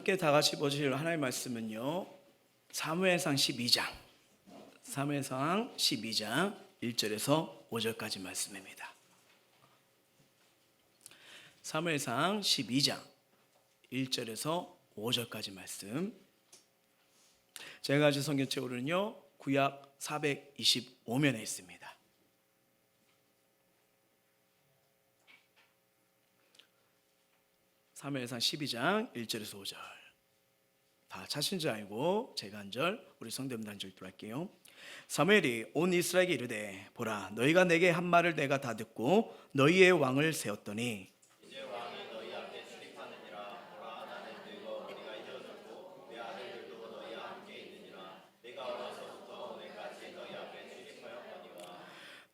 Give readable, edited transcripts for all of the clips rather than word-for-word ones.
함께 다 같이 보실 하나님의 말씀은요, 사무엘상 12장 1절에서 5절까지 말씀입니다. 사무엘상 12장 1절에서 5절까지 말씀. 제가 가진 성경책으로는요, 구약 425면에 있습니다. 사무엘상 12장 1절에서 5절. 다 찾으신 줄 알고 제가 한 절, 우리 성도님들 한 절 들어갈게요. 사무엘이 온 이스라엘에게 이르되, 보라, 너희가 내게 한 말을 내가 다 듣고 너희의 왕을 세웠더니 이제 왕이 너희 앞에 출입하느니라. 보라, 나는 늙어 머리가 이어졌고 내 아들들도 너희와 함께 있느니라. 내가 어려서부터 오늘까지 너희 앞에 출입하였거니와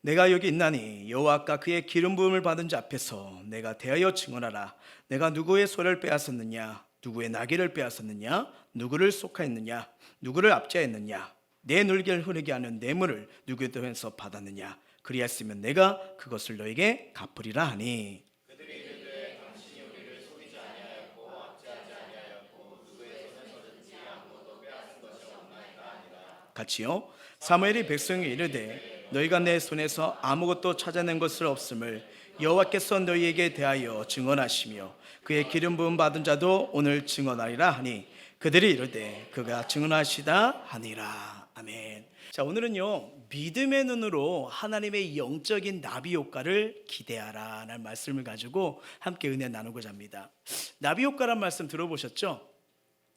내가 여기 있나니 여호와께 그의 기름 부음을 받은 자 앞에서 내가 대하여 증언하라. 내가 누구의 소를 빼앗았느냐, 누구의 나귀를 빼앗았느냐, 누구를 속하였느냐, 누구를 압제했느냐, 내 눌개를 흐르게 하는 뇌물을 누구의 돈에서 받았느냐, 그리하였으면 내가 그것을 너에게 갚으리라 하니. 그들이 이르되 당신이 우리를 속이지 아니하였고 압제하지 아니하였고 누구의 손에서든지 아무것도 빼앗은 것이 없나이까 하니라. 같이요. 사무엘이 백성에게 이르되, 너희가 내 손에서 아무것도 찾아낸 것을 없음을 여호와께서 너희에게 대하여 증언하시며 그의 기름 부음 받은 자도 오늘 증언하리라 하니, 그들이 이르되 그가 증언하시다 하니라. 아멘. 자, 오늘은요, 믿음의 눈으로 하나님의 영적인 나비 효과를 기대하라는 말씀을 가지고 함께 은혜 나누고자 합니다. 나비 효과란 말씀 들어보셨죠?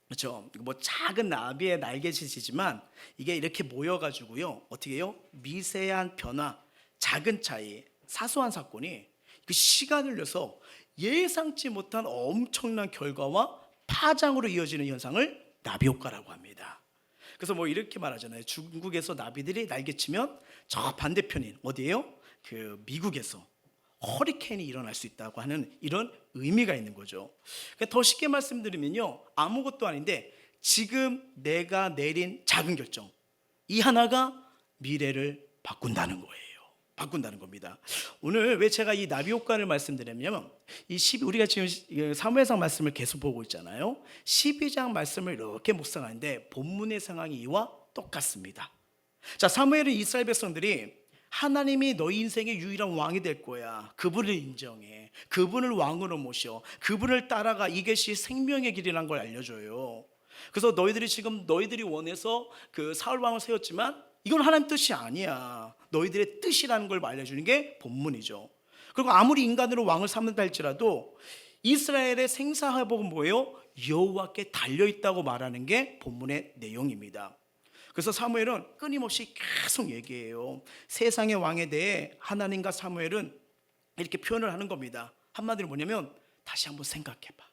그렇죠. 뭐 작은 나비의 날개짓이지만 이게 이렇게 모여가지고요, 어떻게 해요? 미세한 변화, 작은 차이, 사소한 사건이 그 시간을 내서 예상치 못한 엄청난 결과와 파장으로 이어지는 현상을 나비 효과라고 합니다. 그래서 뭐 이렇게 말하잖아요. 중국에서 나비들이 날개치면 저 반대편인 어디예요? 그 미국에서 허리케인이 일어날 수 있다고 하는 이런 의미가 있는 거죠. 그러니까 더 쉽게 말씀드리면요, 아무것도 아닌데 지금 내가 내린 작은 결정, 이 하나가 미래를 바꾼다는 거예요. 바꾼다는 겁니다. 오늘 왜 제가 이 나비 효과를 말씀드리냐면, 우리가 지금 사무엘상 말씀을 계속 보고 있잖아요. 12장 말씀을 이렇게 묵상하는데 본문의 상황이 이와 똑같습니다. 자, 사무엘은 이스라엘 백성들이 하나님이 너희 인생의 유일한 왕이 될 거야, 그분을 인정해, 그분을 왕으로 모셔, 그분을 따라가, 이것이 생명의 길이라는 걸 알려줘요. 그래서 너희들이 원해서 그 사울 왕을 세웠지만 이건 하나님 뜻이 아니야, 너희들의 뜻이라는 걸 알려주는 게 본문이죠. 그리고 아무리 인간으로 왕을 삼는다 할지라도 이스라엘의 생사회복은 뭐예요? 여호와께 달려있다고 말하는 게 본문의 내용입니다. 그래서 사무엘은 끊임없이 계속 얘기해요. 세상의 왕에 대해 하나님과 사무엘은 이렇게 표현을 하는 겁니다. 한마디로 뭐냐면, 다시 한번 생각해봐.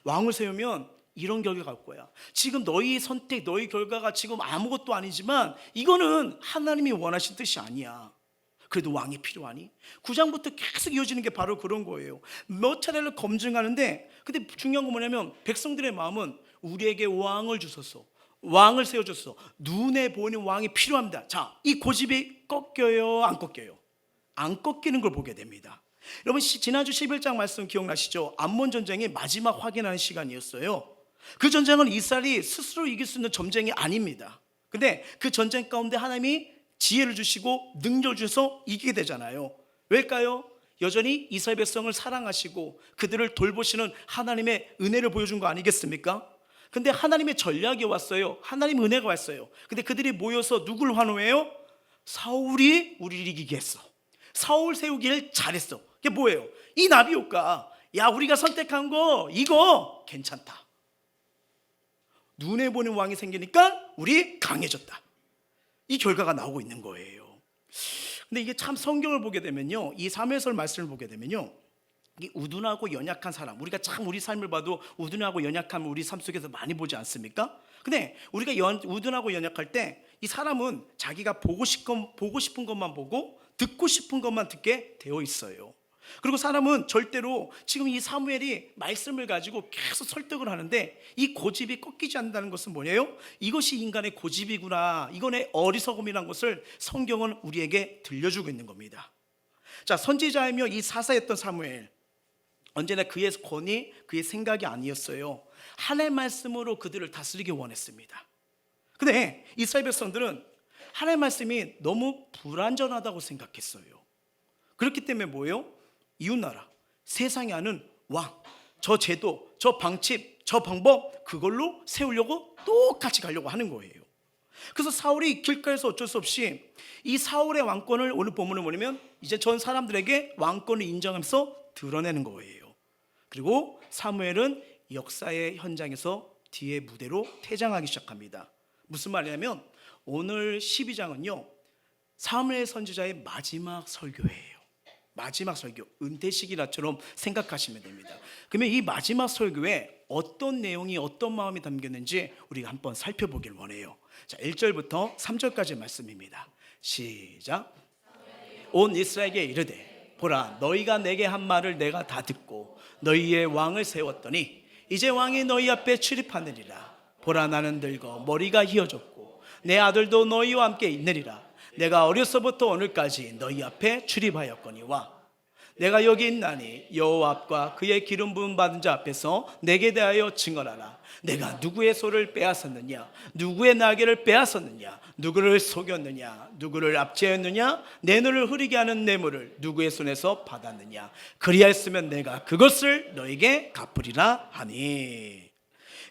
왕을 세우면 이런 결과가 올 거야. 지금 너희 선택, 너희 결과가 지금 아무것도 아니지만 이거는 하나님이 원하신 뜻이 아니야. 그래도 왕이 필요하니? 9장부터 계속 이어지는 게 바로 그런 거예요. 몇 차례를 검증하는데, 근데 중요한 건 뭐냐면 백성들의 마음은 우리에게 왕을 주소서, 왕을 세워줬어, 눈에 보이는 왕이 필요합니다. 자, 이 고집이 꺾여요, 안 꺾여요? 안 꺾이는 걸 보게 됩니다. 여러분, 지난주 11장 말씀 기억나시죠? 암몬 전쟁이 마지막 확인하는 시간이었어요. 그 전쟁은 이스라엘이 스스로 이길 수 있는 전쟁이 아닙니다. 근데 그 전쟁 가운데 하나님이 지혜를 주시고 능력을 주셔서 이기게 되잖아요. 왜일까요? 여전히 이스라엘 백성을 사랑하시고 그들을 돌보시는 하나님의 은혜를 보여준 거 아니겠습니까? 근데 하나님의 전략이 왔어요. 하나님의 은혜가 왔어요. 근데 그들이 모여서 누굴 환호해요? 사울이 우리를 이기게 했어. 사울 세우기를 잘했어. 이게 뭐예요? 이 나비 효과. 야, 우리가 선택한 거 이거 괜찮다. 눈에 보는 왕이 생기니까 우리 강해졌다. 이 결과가 나오고 있는 거예요. 근데 이게 참 성경을 보게 되면요, 이 사무엘서 말씀을 보게 되면요, 이 우둔하고 연약한 사람, 우리가 참 우리 삶을 봐도 우둔하고 연약함을 우리 삶 속에서 많이 보지 않습니까? 근데 우리가 우둔하고 연약할 때 이 사람은 자기가 보고 싶은 것만 보고 듣고 싶은 것만 듣게 되어 있어요. 그리고 사람은 절대로 지금 이 사무엘이 말씀을 가지고 계속 설득을 하는데 이 고집이 꺾이지 않는다는 것은 뭐예요? 이것이 인간의 고집이구나, 이건의 어리석음이라는 것을 성경은 우리에게 들려주고 있는 겁니다. 자, 선지자이며 이 사사였던 사무엘, 언제나 그의 권위, 그의 생각이 아니었어요. 하나님의 말씀으로 그들을 다스리기 원했습니다. 근데 이스라엘 백성들은 하나님의 말씀이 너무 불완전하다고 생각했어요. 그렇기 때문에 뭐예요? 이웃나라, 세상에 아는 왕, 저 제도, 저 방침, 저 방법, 그걸로 세우려고 똑같이 가려고 하는 거예요. 그래서 사울이 길가에서 어쩔 수 없이 이 사울의 왕권을, 오늘 본문을 보면 이제 전 사람들에게 왕권을 인정하면서 드러내는 거예요. 그리고 사무엘은 역사의 현장에서 뒤에 무대로 퇴장하기 시작합니다. 무슨 말이냐면 오늘 12장은요 사무엘 선지자의 마지막 설교예요. 마지막 설교, 은퇴식이라처럼 생각하시면 됩니다. 그러면 이 마지막 설교에 어떤 내용이, 어떤 마음이 담겼는지 우리가 한번 살펴보길 원해요. 자, 1절부터 3절까지 말씀입니다. 시작. 온 이스라엘에게 이르되 보라, 너희가 내게 한 말을 내가 다 듣고 너희의 왕을 세웠더니 이제 왕이 너희 앞에 출입하느니라. 보라, 나는 늙어 머리가 휘어졌고 내 아들도 너희와 함께 있느니라. 내가 어려서부터 오늘까지 너희 앞에 출입하였거니와 내가 여기 있나니 여호와 앞과 그의 기름 부음 받은 자 앞에서 내게 대하여 증언하라. 내가 누구의 소를 빼앗았느냐, 누구의 날개를 빼앗았느냐, 누구를 속였느냐, 누구를 압제했느냐, 내 눈을 흐리게 하는 뇌물을 누구의 손에서 받았느냐. 그리하였으면 내가 그것을 너에게 갚으리라 하니.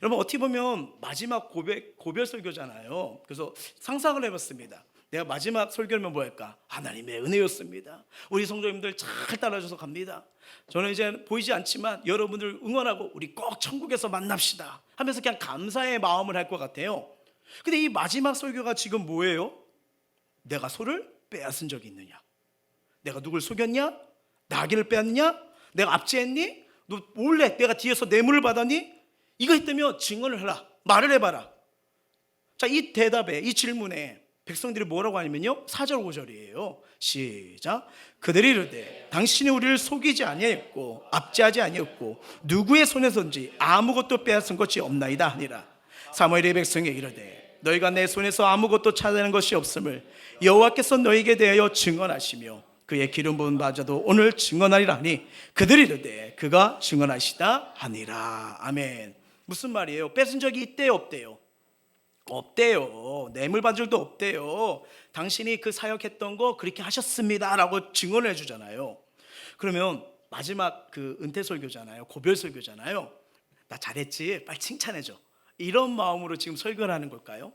여러분, 어떻게 보면 마지막 고별 설교잖아요. 그래서 상상을 해봤습니다. 내가 마지막 설교면 뭐할까? 하나님의 은혜였습니다. 우리 성도님들 잘 따라줘서 갑니다. 저는 이제 보이지 않지만 여러분들 응원하고 우리 꼭 천국에서 만납시다 하면서 그냥 감사의 마음을 할 것 같아요. 근데 이 마지막 설교가 지금 뭐예요? 내가 소를 빼앗은 적이 있느냐? 내가 누굴 속였냐? 나귀를 빼앗느냐? 내가 압제했니? 너 몰래 내가 뒤에서 뇌물을 받았니? 이거 했다면 증언을 해라, 말을 해봐라. 자, 이 대답에, 이 질문에 백성들이 뭐라고 하냐면요 4절 5절이에요 시작. 그들이 이르되 당신이 우리를 속이지 아니하였고 압제하지 아니하였고 누구의 손에선지 아무것도 빼앗은 것이 없나이다 하니라. 사무엘이 백성에 이르되 너희가 내 손에서 아무것도 찾아낸 것이 없음을 여호와께서 너희에게 대하여 증언하시며 그의 기름 부은 바자도 오늘 증언하리라 하니 그들이 이르되 그가 증언하시다 하니라. 아멘. 무슨 말이에요? 뺏은 적이 있대요, 없대요? 없대요. 뇌물 받은 적도 없대요. 당신이 그 사역했던 거 그렇게 하셨습니다 라고 증언을 해주잖아요. 그러면 마지막 그 은퇴 설교잖아요, 고별 설교잖아요. 나 잘했지, 빨리 칭찬해줘, 이런 마음으로 지금 설교를 하는 걸까요?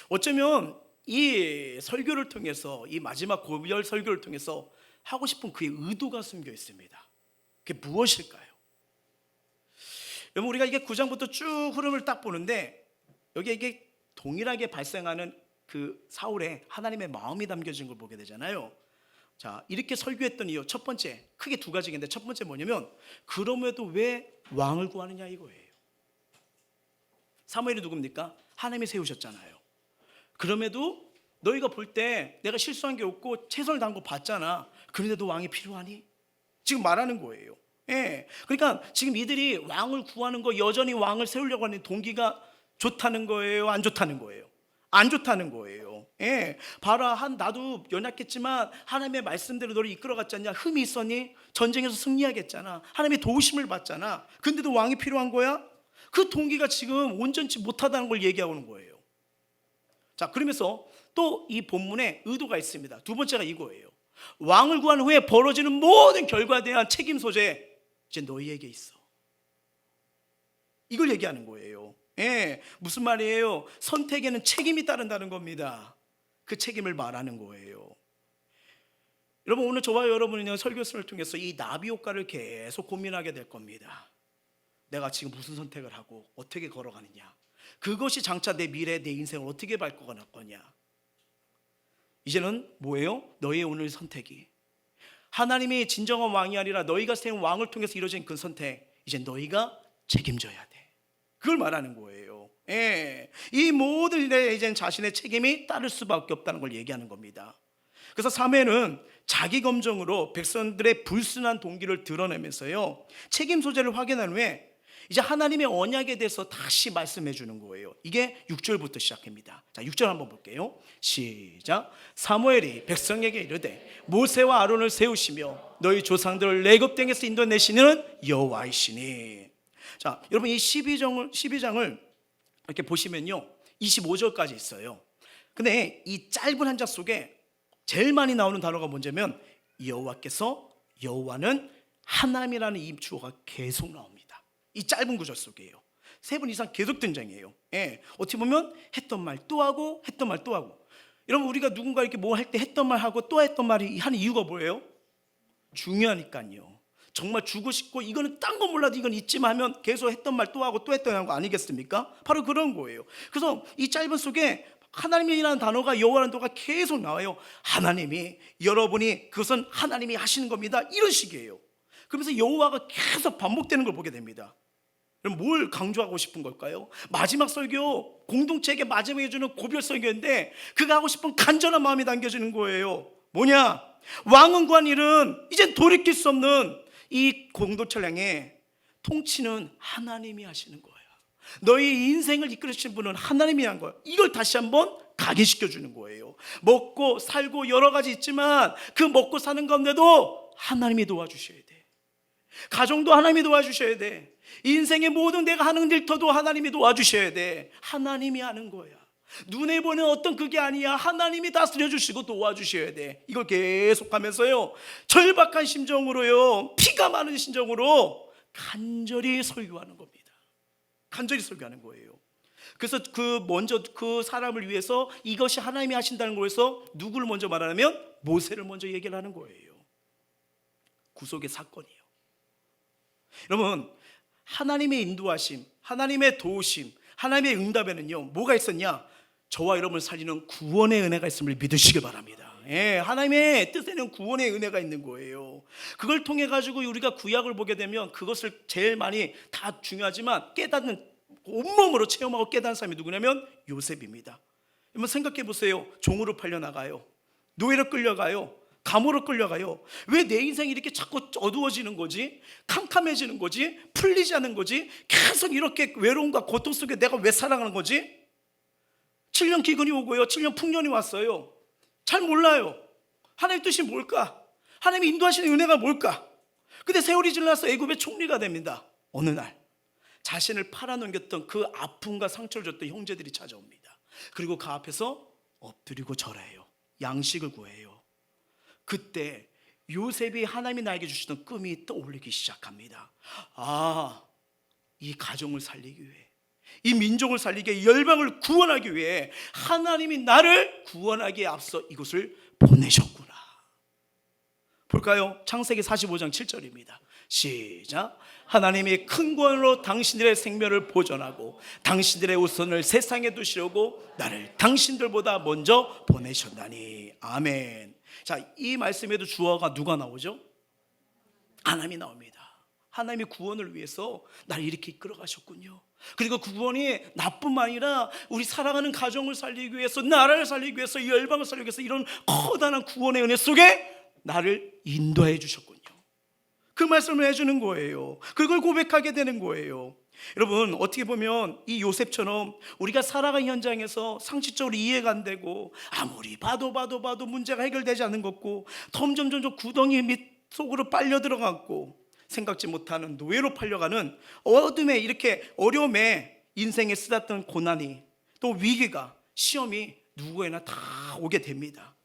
어쩌면 이 설교를 통해서, 이 마지막 고별 설교를 통해서 하고 싶은 그의 의도가 숨겨 있습니다. 그게 무엇일까요? 여러분, 우리가 이게 9장부터 쭉 흐름을 딱 보는데 여기에 이게 동일하게 발생하는 그 사울의 하나님의 마음이 담겨진 걸 보게 되잖아요. 자, 이렇게 설교했던 이유, 첫 번째, 크게 두 가지인데 첫 번째 뭐냐면 그럼에도 왜 왕을 구하느냐 이거예요. 사무엘이 누굽니까? 하나님이 세우셨잖아요. 그럼에도 너희가 볼 때 내가 실수한 게 없고 최선을 다한 거 봤잖아. 그런데도 왕이 필요하니? 지금 말하는 거예요. 예. 그러니까 지금 이들이 왕을 구하는 거, 여전히 왕을 세우려고 하는 동기가 좋다는 거예요, 안 좋다는 거예요? 안 좋다는 거예요. 예. 봐라, 나도 연약했지만 하나님의 말씀대로 너를 이끌어갔지 않냐? 흠이 있었니? 전쟁에서 승리하겠잖아. 하나님의 도우심을 받잖아. 근데도 왕이 필요한 거야? 그 동기가 지금 온전치 못하다는 걸 얘기하고 있는 거예요. 자, 그러면서 또 이 본문에 의도가 있습니다. 두 번째가 이거예요. 왕을 구한 후에 벌어지는 모든 결과에 대한 책임 소재 이제 너희에게 있어. 이걸 얘기하는 거예요. 예, 무슨 말이에요? 선택에는 책임이 따른다는 겁니다. 그 책임을 말하는 거예요. 여러분, 오늘 저와 여러분은 설교를 통해서 이 나비 효과를 계속 고민하게 될 겁니다. 내가 지금 무슨 선택을 하고 어떻게 걸어가느냐, 그것이 장차 내 미래, 내 인생을 어떻게 바꿔갈 거냐. 이제는 뭐예요? 너희의 오늘 선택이, 하나님이 진정한 왕이 아니라 너희가 세운 왕을 통해서 이루어진 그 선택, 이제 너희가 책임져야 돼. 그걸 말하는 거예요. 예. 이 모든 일에 이제 자신의 책임이 따를 수밖에 없다는 걸 얘기하는 겁니다. 그래서 사무엘은 자기 검증으로 백성들의 불순한 동기를 드러내면서요 책임 소재를 확인한 후에 이제 하나님의 언약에 대해서 다시 말씀해 주는 거예요. 이게 6절부터 시작합니다. 자, 6절 한번 볼게요. 시작. 사무엘이 백성에게 이르되 모세와 아론을 세우시며 너희 조상들을 애굽 땅에서 인도내시는 여호와이시니. 자, 여러분 이 12장을 이렇게 보시면요 25절까지 있어요. 근데 이 짧은 한 장 속에 제일 많이 나오는 단어가 뭔지면 여호와는 하나님이라는 이 주어가 계속 나옵니다. 이 짧은 구절 속에요. 3번 이상 계속 등장해요. 예, 어떻게 보면 했던 말 또 하고 했던 말 또 하고. 여러분 우리가 누군가 이렇게 뭐 할 때 했던 말 하고 또 했던 말이 하는 이유가 뭐예요? 중요하니까요. 정말 주고 싶고 이거는 딴 거 몰라도 이건 잊지마 하면 계속 했던 말 또 하고 또 했던 거 아니겠습니까? 바로 그런 거예요. 그래서 이 짧은 속에 하나님이라는 단어가 여호와라는 단어가 계속 나와요. 하나님이 여러분이 그것은 하나님이 하시는 겁니다. 이런 식이에요. 그러면서 여호와가 계속 반복되는 걸 보게 됩니다. 그럼 뭘 강조하고 싶은 걸까요? 마지막 설교, 공동체에게 마지막에 주는 고별 설교인데 그가 하고 싶은 간절한 마음이 담겨지는 거예요. 뭐냐? 왕은 구한 일은 이젠 돌이킬 수 없는 이 공동체를 향해 통치는 하나님이 하시는 거예요. 너희 인생을 이끌으시는 분은 하나님이 한 거예요. 이걸 다시 한번 각인시켜 주는 거예요. 먹고 살고 여러 가지 있지만 그 먹고 사는 가운데도 하나님이 도와주셔야 돼. 가정도 하나님이 도와주셔야 돼. 인생의 모든 내가 하는 일터도 하나님이 도와주셔야 돼. 하나님이 하는 거야. 눈에 보는 어떤 그게 아니야. 하나님이 다스려 주시고 도와주셔야 돼. 이걸 계속하면서요 절박한 심정으로요 피가 많은 심정으로 간절히 설교하는 겁니다. 간절히 설교하는 거예요. 그래서 먼저 그 사람을 위해서 이것이 하나님이 하신다는 거에서 누구를 먼저 말하냐면 모세를 먼저 얘기를 하는 거예요. 구속의 사건이에요. 여러분 하나님의 인도하심, 하나님의 도우심, 하나님의 응답에는요 뭐가 있었냐? 저와 여러분을 살리는 구원의 은혜가 있음을 믿으시기 바랍니다. 예, 하나님의 뜻에는 구원의 은혜가 있는 거예요. 그걸 통해 가지고 우리가 구약을 보게 되면 그것을 제일 많이 다 중요하지만 깨닫는 온몸으로 체험하고 깨닫는 사람이 누구냐면 요셉입니다. 한번 생각해 보세요. 종으로 팔려나가요. 노예로 끌려가요. 감옥으로 끌려가요. 왜 내 인생이 이렇게 자꾸 어두워지는 거지? 캄캄해지는 거지? 풀리지 않는 거지? 계속 이렇게 외로움과 고통 속에 내가 왜 살아가는 거지? 7년 기근이 오고요 7년 풍년이 왔어요. 잘 몰라요. 하나님의 뜻이 뭘까? 하나님이 인도하시는 은혜가 뭘까? 근데 세월이 지나서 애굽의 총리가 됩니다. 어느 날 자신을 팔아넘겼던 그 아픔과 상처를 줬던 형제들이 찾아옵니다. 그리고 그 앞에서 엎드리고 절해요. 양식을 구해요. 그때 요셉이 하나님이 나에게 주시던 꿈이 떠올리기 시작합니다. 이 가정을 살리기 위해, 이 민족을 살리기 위해, 열방을 구원하기 위해 하나님이 나를 구원하기에 앞서 이곳을 보내셨구나. 볼까요? 창세기 45장 7절입니다. 시작. 하나님이 큰 구원으로 당신들의 생명을 보존하고 당신들의 우선을 세상에 두시려고 나를 당신들보다 먼저 보내셨나니. 아멘. 자, 이 말씀에도 주어가 누가 나오죠? 하나님이 나옵니다. 하나님이 구원을 위해서 나를 이렇게 이끌어 가셨군요. 그리고 그 구원이 나뿐만 아니라 우리 사랑하는 가정을 살리기 위해서, 나라를 살리기 위해서, 열방을 살리기 위해서 이런 커다란 구원의 은혜 속에 나를 인도해 주셨군요. 그 말씀을 해주는 거예요. 그걸 고백하게 되는 거예요. 여러분 어떻게 보면 이 요셉처럼 우리가 살아가는 현장에서 상식적으로 이해가 안 되고 아무리 봐도 문제가 해결되지 않는 것 같고 점점 구덩이 밑 속으로 빨려 들어갔고 생각지 못하는 노예로 팔려가는 어둠에 이렇게 어려움에 인생에 쓰다던 고난이 또 위기가 시험이 누구에나 다 오게 됩니다.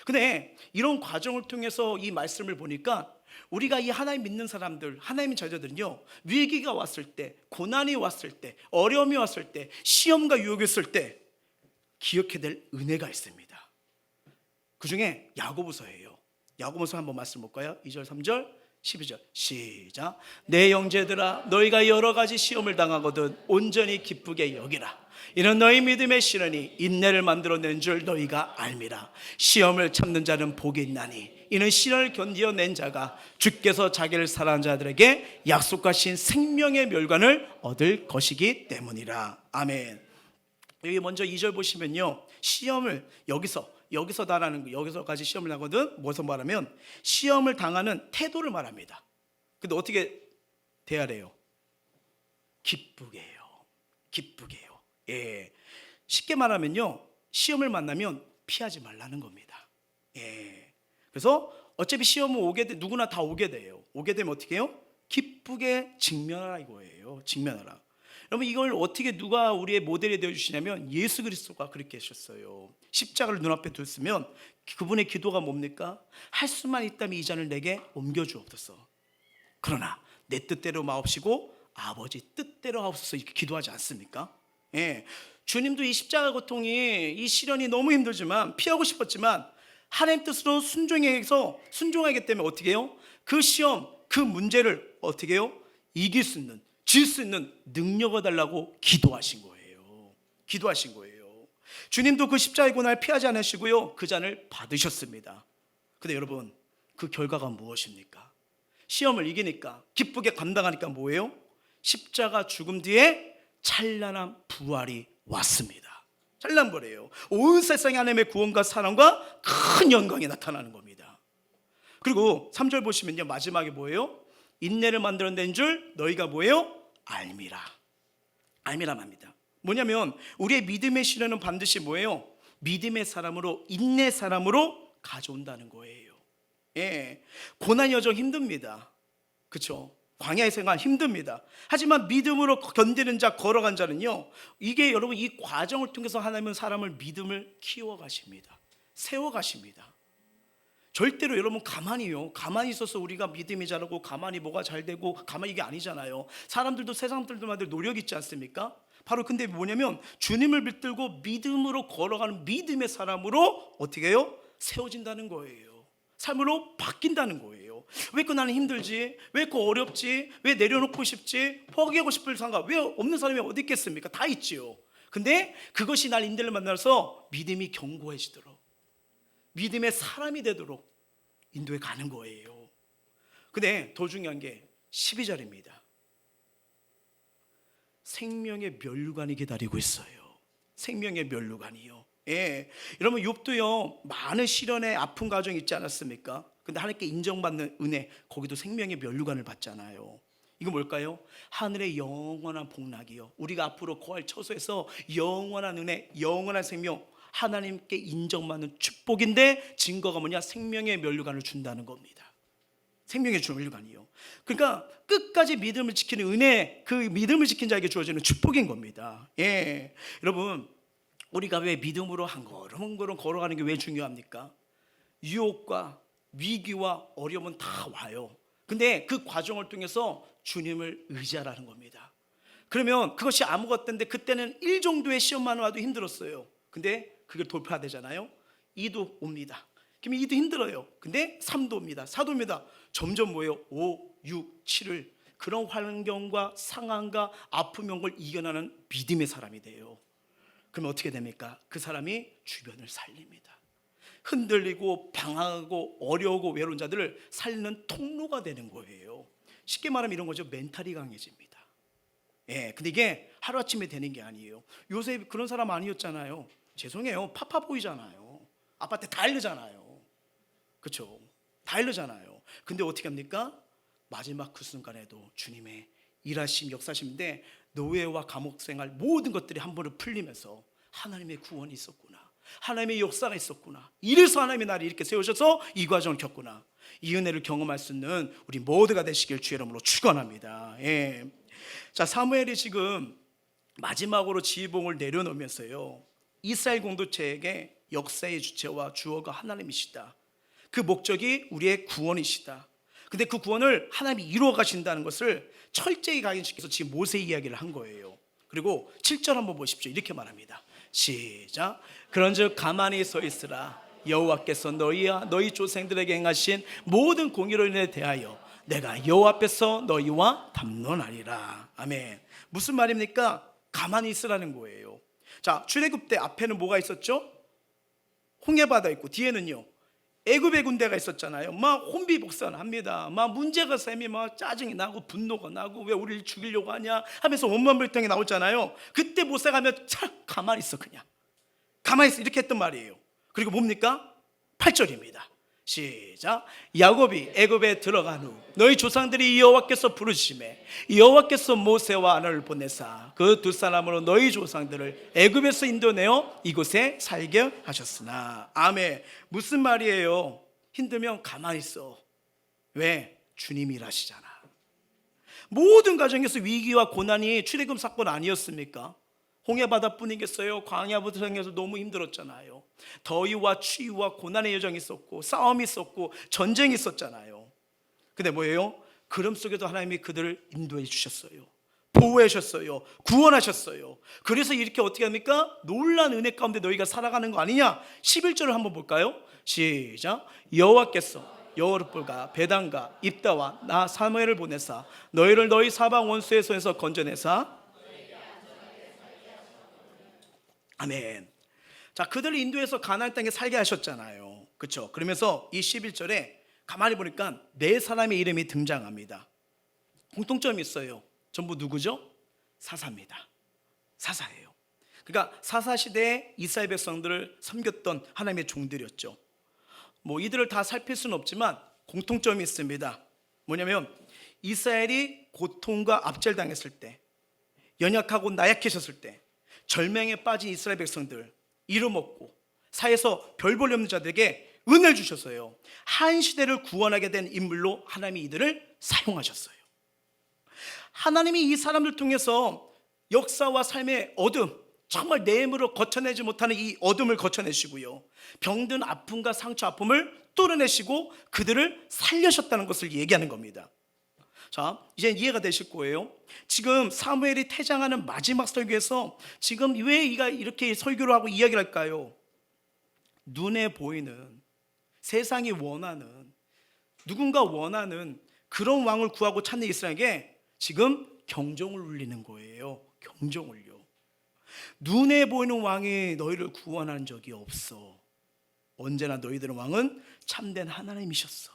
근데 이런 과정을 통해서 이 말씀을 보니까 우리가 이 하나님 믿는 사람들, 하나님의 자녀들은요 위기가 왔을 때, 고난이 왔을 때, 어려움이 왔을 때, 시험과 유혹이 있을 때 기억해야 될 은혜가 있습니다. 그 중에 야고보서예요. 야고보서 한번 말씀 볼까요? 2절 3절 12절 시작. 내 형제들아 너희가 여러 가지 시험을 당하거든 온전히 기쁘게 여기라. 이는 너희 믿음의 시련이 인내를 만들어낸 줄 너희가 알미라. 시험을 참는 자는 복이 있나니 이는 시련을 견디어낸 자가 주께서 자기를 사랑하는 자들에게 약속하신 생명의 멸관을 얻을 것이기 때문이라. 아멘. 여기 먼저 2절 보시면요 시험을 여기서 달하는 거, 여기서까지 시험을 하거든 무엇을 말하면 시험을 당하는 태도를 말합니다. 근데 어떻게 대하래요? 기쁘게 해요. 기쁘게 해요. 예. 쉽게 말하면요 시험을 만나면 피하지 말라는 겁니다. 예. 그래서 어차피 시험은 누구나 다 오게 돼요. 오게 되면 어떻게 해요? 기쁘게 직면하라 이거예요. 직면하라. 여러분 이걸 어떻게 누가 우리의 모델이 되어주시냐면 예수 그리스도가 그렇게 하셨어요. 십자가를 눈앞에 뒀으면 그분의 기도가 뭡니까? 할 수만 있다면 이 잔을 내게 옮겨주옵소서. 그러나 내 뜻대로 마옵시고 아버지 뜻대로 하옵소서 이렇게 기도하지 않습니까? 예, 주님도 이 십자가 고통이 이 시련이 너무 힘들지만 피하고 싶었지만 하나님 뜻으로 순종하기 때문에 어떻게 해요? 그 시험, 그 문제를 어떻게 해요? 이길 수 있는, 질 수 있는 능력을 달라고 기도하신 거예요. 기도하신 거예요. 주님도 그 십자가의 고난을 피하지 않으시고요, 그 잔을 받으셨습니다. 근데 여러분 그 결과가 무엇입니까? 시험을 이기니까 기쁘게 감당하니까 뭐예요? 십자가 죽음 뒤에 찬란한 부활이 왔습니다. 찬란한 부활이에요. 온 세상에 하나님의 구원과 사랑과 큰 영광이 나타나는 겁니다. 그리고 3절 보시면요, 마지막에 뭐예요? 인내를 만들어낸 줄 너희가 뭐예요? 알미라. 알미라 합니다. 뭐냐면 우리의 믿음의 시련은 반드시 뭐예요? 믿음의 사람으로, 인내 사람으로 가져온다는 거예요. 예, 고난 여정 힘듭니다. 그렇죠? 광야의 생활 힘듭니다. 하지만 믿음으로 견디는 자, 걸어간 자는요, 이게 여러분 이 과정을 통해서 하나님은 사람을 믿음을 키워가십니다. 세워가십니다. 절대로 여러분 가만히 있어서 우리가 믿음이 자라고 가만히 뭐가 잘 되고 가만히 이게 아니잖아요. 사람들도 세상 사람들마다 노력 있지 않습니까? 바로 근데 뭐냐면 주님을 붙들고 믿음으로 걸어가는 믿음의 사람으로 어떻게 해요? 세워진다는 거예요. 삶으로 바뀐다는 거예요. 왜 그 나는 힘들지? 왜 그 어렵지? 왜 내려놓고 싶지? 포기하고 싶을 생각 왜 없는 사람이 어디 있겠습니까? 다 있지요. 근데 그것이 날 인들을 만나서 믿음이 견고해지도록, 믿음의 사람이 되도록 인도해 가는 거예요. 근데 더 중요한 게 12절입니다. 생명의 멸류관이 기다리고 있어요. 생명의 멸류관이요. 예, 여러분 욥도요 많은 시련의 아픈 과정이 있지 않았습니까? 근데 하나님께 인정받는 은혜, 거기도 생명의 멸류관을 받잖아요. 이거 뭘까요? 하늘의 영원한 복락이요, 우리가 앞으로 거할 처소에서 영원한 은혜, 영원한 생명, 하나님께 인정받는 축복인데 증거가 뭐냐? 생명의 멸류관을 준다는 겁니다. 생명의 멸류관이요. 그러니까 끝까지 믿음을 지키는 은혜, 그 믿음을 지킨 자에게 주어지는 축복인 겁니다. 예, 여러분 우리가 왜 믿음으로 한 걸음 한 걸음 걸어가는 게 왜 중요합니까? 유혹과 위기와 어려움은 다 와요. 근데 그 과정을 통해서 주님을 의지하라는 겁니다. 그러면 그것이 아무것도 없는데 그때는 1 정도의 시험만 와도 힘들었어요. 근데 그게 돌파가 되잖아요. 2도 옵니다. 그러면 2도 힘들어요. 근데 3도 옵니다. 4도 옵니다. 점점 뭐예요? 5, 6, 7을 그런 환경과 상황과 아픔 이런 걸 이겨나는 믿음의 사람이 돼요. 그러면 어떻게 됩니까? 그 사람이 주변을 살립니다. 흔들리고 방황하고 어려우고 외로운 자들을 살리는 통로가 되는 거예요. 쉽게 말하면 이런 거죠. 멘탈이 강해집니다. 예, 근데 이게 하루아침에 되는 게 아니에요. 요새 그런 사람 아니었잖아요. 죄송해요. 파파 보이잖아요. 아파트 다 이르잖아요. 그렇죠? 다 이르잖아요. 근데 어떻게 합니까? 마지막 그 순간에도 주님의 일하심, 역사심인데 노예와 감옥 생활 모든 것들이 한 번에 풀리면서 하나님의 구원이 있었구나, 하나님의 역사가 있었구나, 이래서 하나님의 나를 이렇게 세우셔서 이 과정을 겪구나, 이 은혜를 경험할 수 있는 우리 모두가 되시길 주의 이름으로 축원합니다. 예. 자, 사무엘이 지금 마지막으로 지휘봉을 내려놓으면서요, 이스라엘 공동체에게 역사의 주체와 주어가 하나님이시다, 그 목적이 우리의 구원이시다, 근데 그 구원을 하나님이 이루어 가신다는 것을 철저히 각인시켜서 지금 모세 이야기를 한 거예요. 그리고 7절 한번 보십시오. 이렇게 말합니다. 시작. 그런즉 가만히 서 있으라. 여호와께서 너희와 너희 조상들에게 행하신 모든 공의로 인해 대하여 내가 여호와 앞에서 너희와 담론하리라. 아멘. 무슨 말입니까? 가만히 있으라는 거예요. 자, 출애굽 때 앞에는 뭐가 있었죠? 홍해바다 있고 뒤에는요 애굽의 군대가 있었잖아요. 막 혼비복산합니다. 막 문제가 쌤이 막 짜증이 나고 분노가 나고 왜 우리를 죽이려고 하냐 하면서 원망불평이 나오잖아요. 그때 모세가 가면 참 가만히 있어, 그냥 가만히 있어, 이렇게 했단 말이에요. 그리고 뭡니까? 8절입니다. 시작. 야곱이 애굽에 들어간 후 너희 조상들이 여호와께서 부르심에 여호와께서 모세와 아론을 보내사 그 두 사람으로 너희 조상들을 애굽에서 인도내어 이곳에 살게 하셨으나. 아멘. 무슨 말이에요? 힘들면 가만히 있어. 왜? 주님이 일하시잖아. 모든 가정에서 위기와 고난이 출애굽 사건 아니었습니까? 홍해바다뿐이겠어요? 광야부터에서 너무 힘들었잖아요. 더위와 추위와 고난의 여정이 있었고 싸움이 있었고 전쟁이 있었잖아요. 근데 뭐예요? 그럼 속에도 하나님이 그들을 인도해 주셨어요. 보호해 주셨어요. 구원하셨어요. 그래서 이렇게 어떻게 합니까? 놀라운 은혜 가운데 너희가 살아가는 거 아니냐? 11절을 한번 볼까요? 시작. 여호와께서 여호르불과 베단과 입다와 나 사무엘을 보내사 너희를 너희 사방 원수의 손에서 건져내사. 아멘. 자, 그들을 인도해서 가나안 땅에 살게 하셨잖아요. 그렇죠? 그러면서 이 11절에 가만히 보니까 네 사람의 이름이 등장합니다. 공통점이 있어요. 전부 누구죠? 사사입니다. 사사예요. 그러니까 사사 시대에 이스라엘 백성들을 섬겼던 하나님의 종들이었죠. 뭐 이들을 다 살필 수는 없지만 공통점이 있습니다. 뭐냐면 이스라엘이 고통과 압제당했을 때, 연약하고 나약해졌을 때, 절망에 빠진 이스라엘 백성들 잃어먹고 사회에서 별 볼 없는 자들에게 은혜를 주셨어요. 한 시대를 구원하게 된 인물로 하나님이 이들을 사용하셨어요. 하나님이 이 사람들 통해서 역사와 삶의 어둠, 정말 내 힘으로 거쳐내지 못하는 이 어둠을 거쳐내시고요, 병든 아픔과 상처 아픔을 뚫어내시고 그들을 살려셨다는 것을 얘기하는 겁니다. 자, 이제 이해가 되실 거예요. 지금 사무엘이 퇴장하는 마지막 설교에서 지금 왜 이가 이렇게 설교를 하고 이야기를 할까요? 눈에 보이는, 세상이 원하는, 누군가 원하는 그런 왕을 구하고 찾는 이스라엘에게 지금 경종을 울리는 거예요. 경종을요. 눈에 보이는 왕이 너희를 구원한 적이 없어. 언제나 너희들의 왕은 참된 하나님이셨어.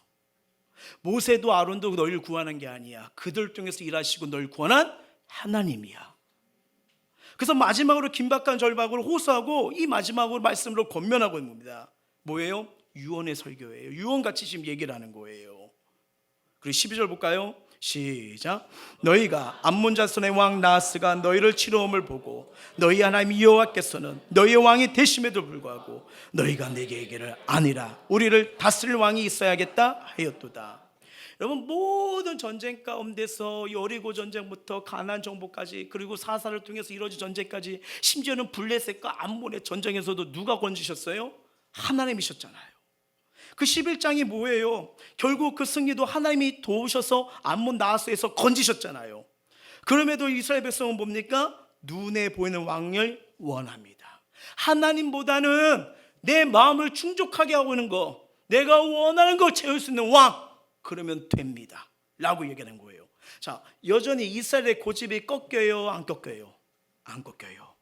모세도 아론도 너희를 구원한 게 아니야. 그들 중에서 일하시고 너희를 구원한 하나님이야. 그래서 마지막으로 긴박한 절박으로 호소하고 이 마지막으로 말씀으로 권면하고 있는 겁니다. 뭐예요? 유언의 설교예요. 유언같이 지금 얘기를 하는 거예요. 그리고 12절 볼까요? 시작. 너희가 암몬 자손의 왕 나하스가 너희를 치러옴을 보고 너희 하나님 여호와께서는 너희의 왕이 되심에도 불구하고 너희가 내게 얘기를 아니라 우리를 다스릴 왕이 있어야겠다 하였도다. 여러분, 모든 전쟁 가운데서 여리고 전쟁부터 가나안 정복까지, 그리고 사사를 통해서 이루어진 전쟁까지, 심지어는 블레셋과 암몬의 전쟁에서도 누가 건지셨어요? 하나님이셨잖아요. 그 11장이 뭐예요? 결국 그 승리도 하나님이 도우셔서 암몬 나하스에서 건지셨잖아요. 그럼에도 이스라엘 백성은 뭡니까? 눈에 보이는 왕을 원합니다. 하나님보다는 내 마음을 충족하게 하고 있는 거, 내가 원하는 걸 채울 수 있는 왕, 그러면 됩니다 라고 얘기하는 거예요. 자, 여전히 이스라엘의 고집이 꺾여요? 안 꺾여요? 안 꺾여요.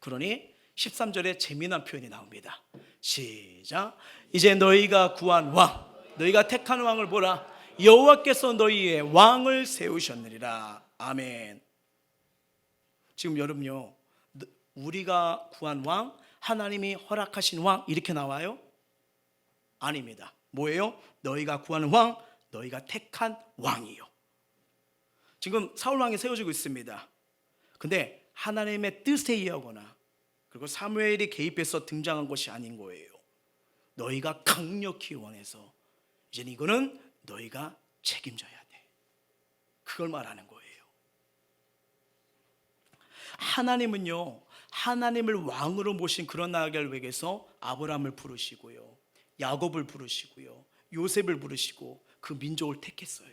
그러니 13절에 재미난 표현이 나옵니다. 시작. 이제 너희가 구한 왕, 너희가 택한 왕을 보라. 여호와께서 너희의 왕을 세우셨느니라. 아멘. 지금 여러분요, 우리가 구한 왕, 하나님이 허락하신 왕 이렇게 나와요? 아닙니다. 뭐예요? 너희가 구하는 왕, 너희가 택한 왕이요. 지금 사울 왕이 세워지고 있습니다. 근데 하나님의 뜻에 의하거나 그리고 사무엘이 개입해서 등장한 것이 아닌 거예요. 너희가 강력히 원해서 이제 이거는 너희가 책임져야 돼. 그걸 말하는 거예요. 하나님은요, 하나님을 왕으로 모신 그런 나라를 위해서 아브라함을 부르시고요, 야곱을 부르시고요, 요셉을 부르시고 그 민족을 택했어요.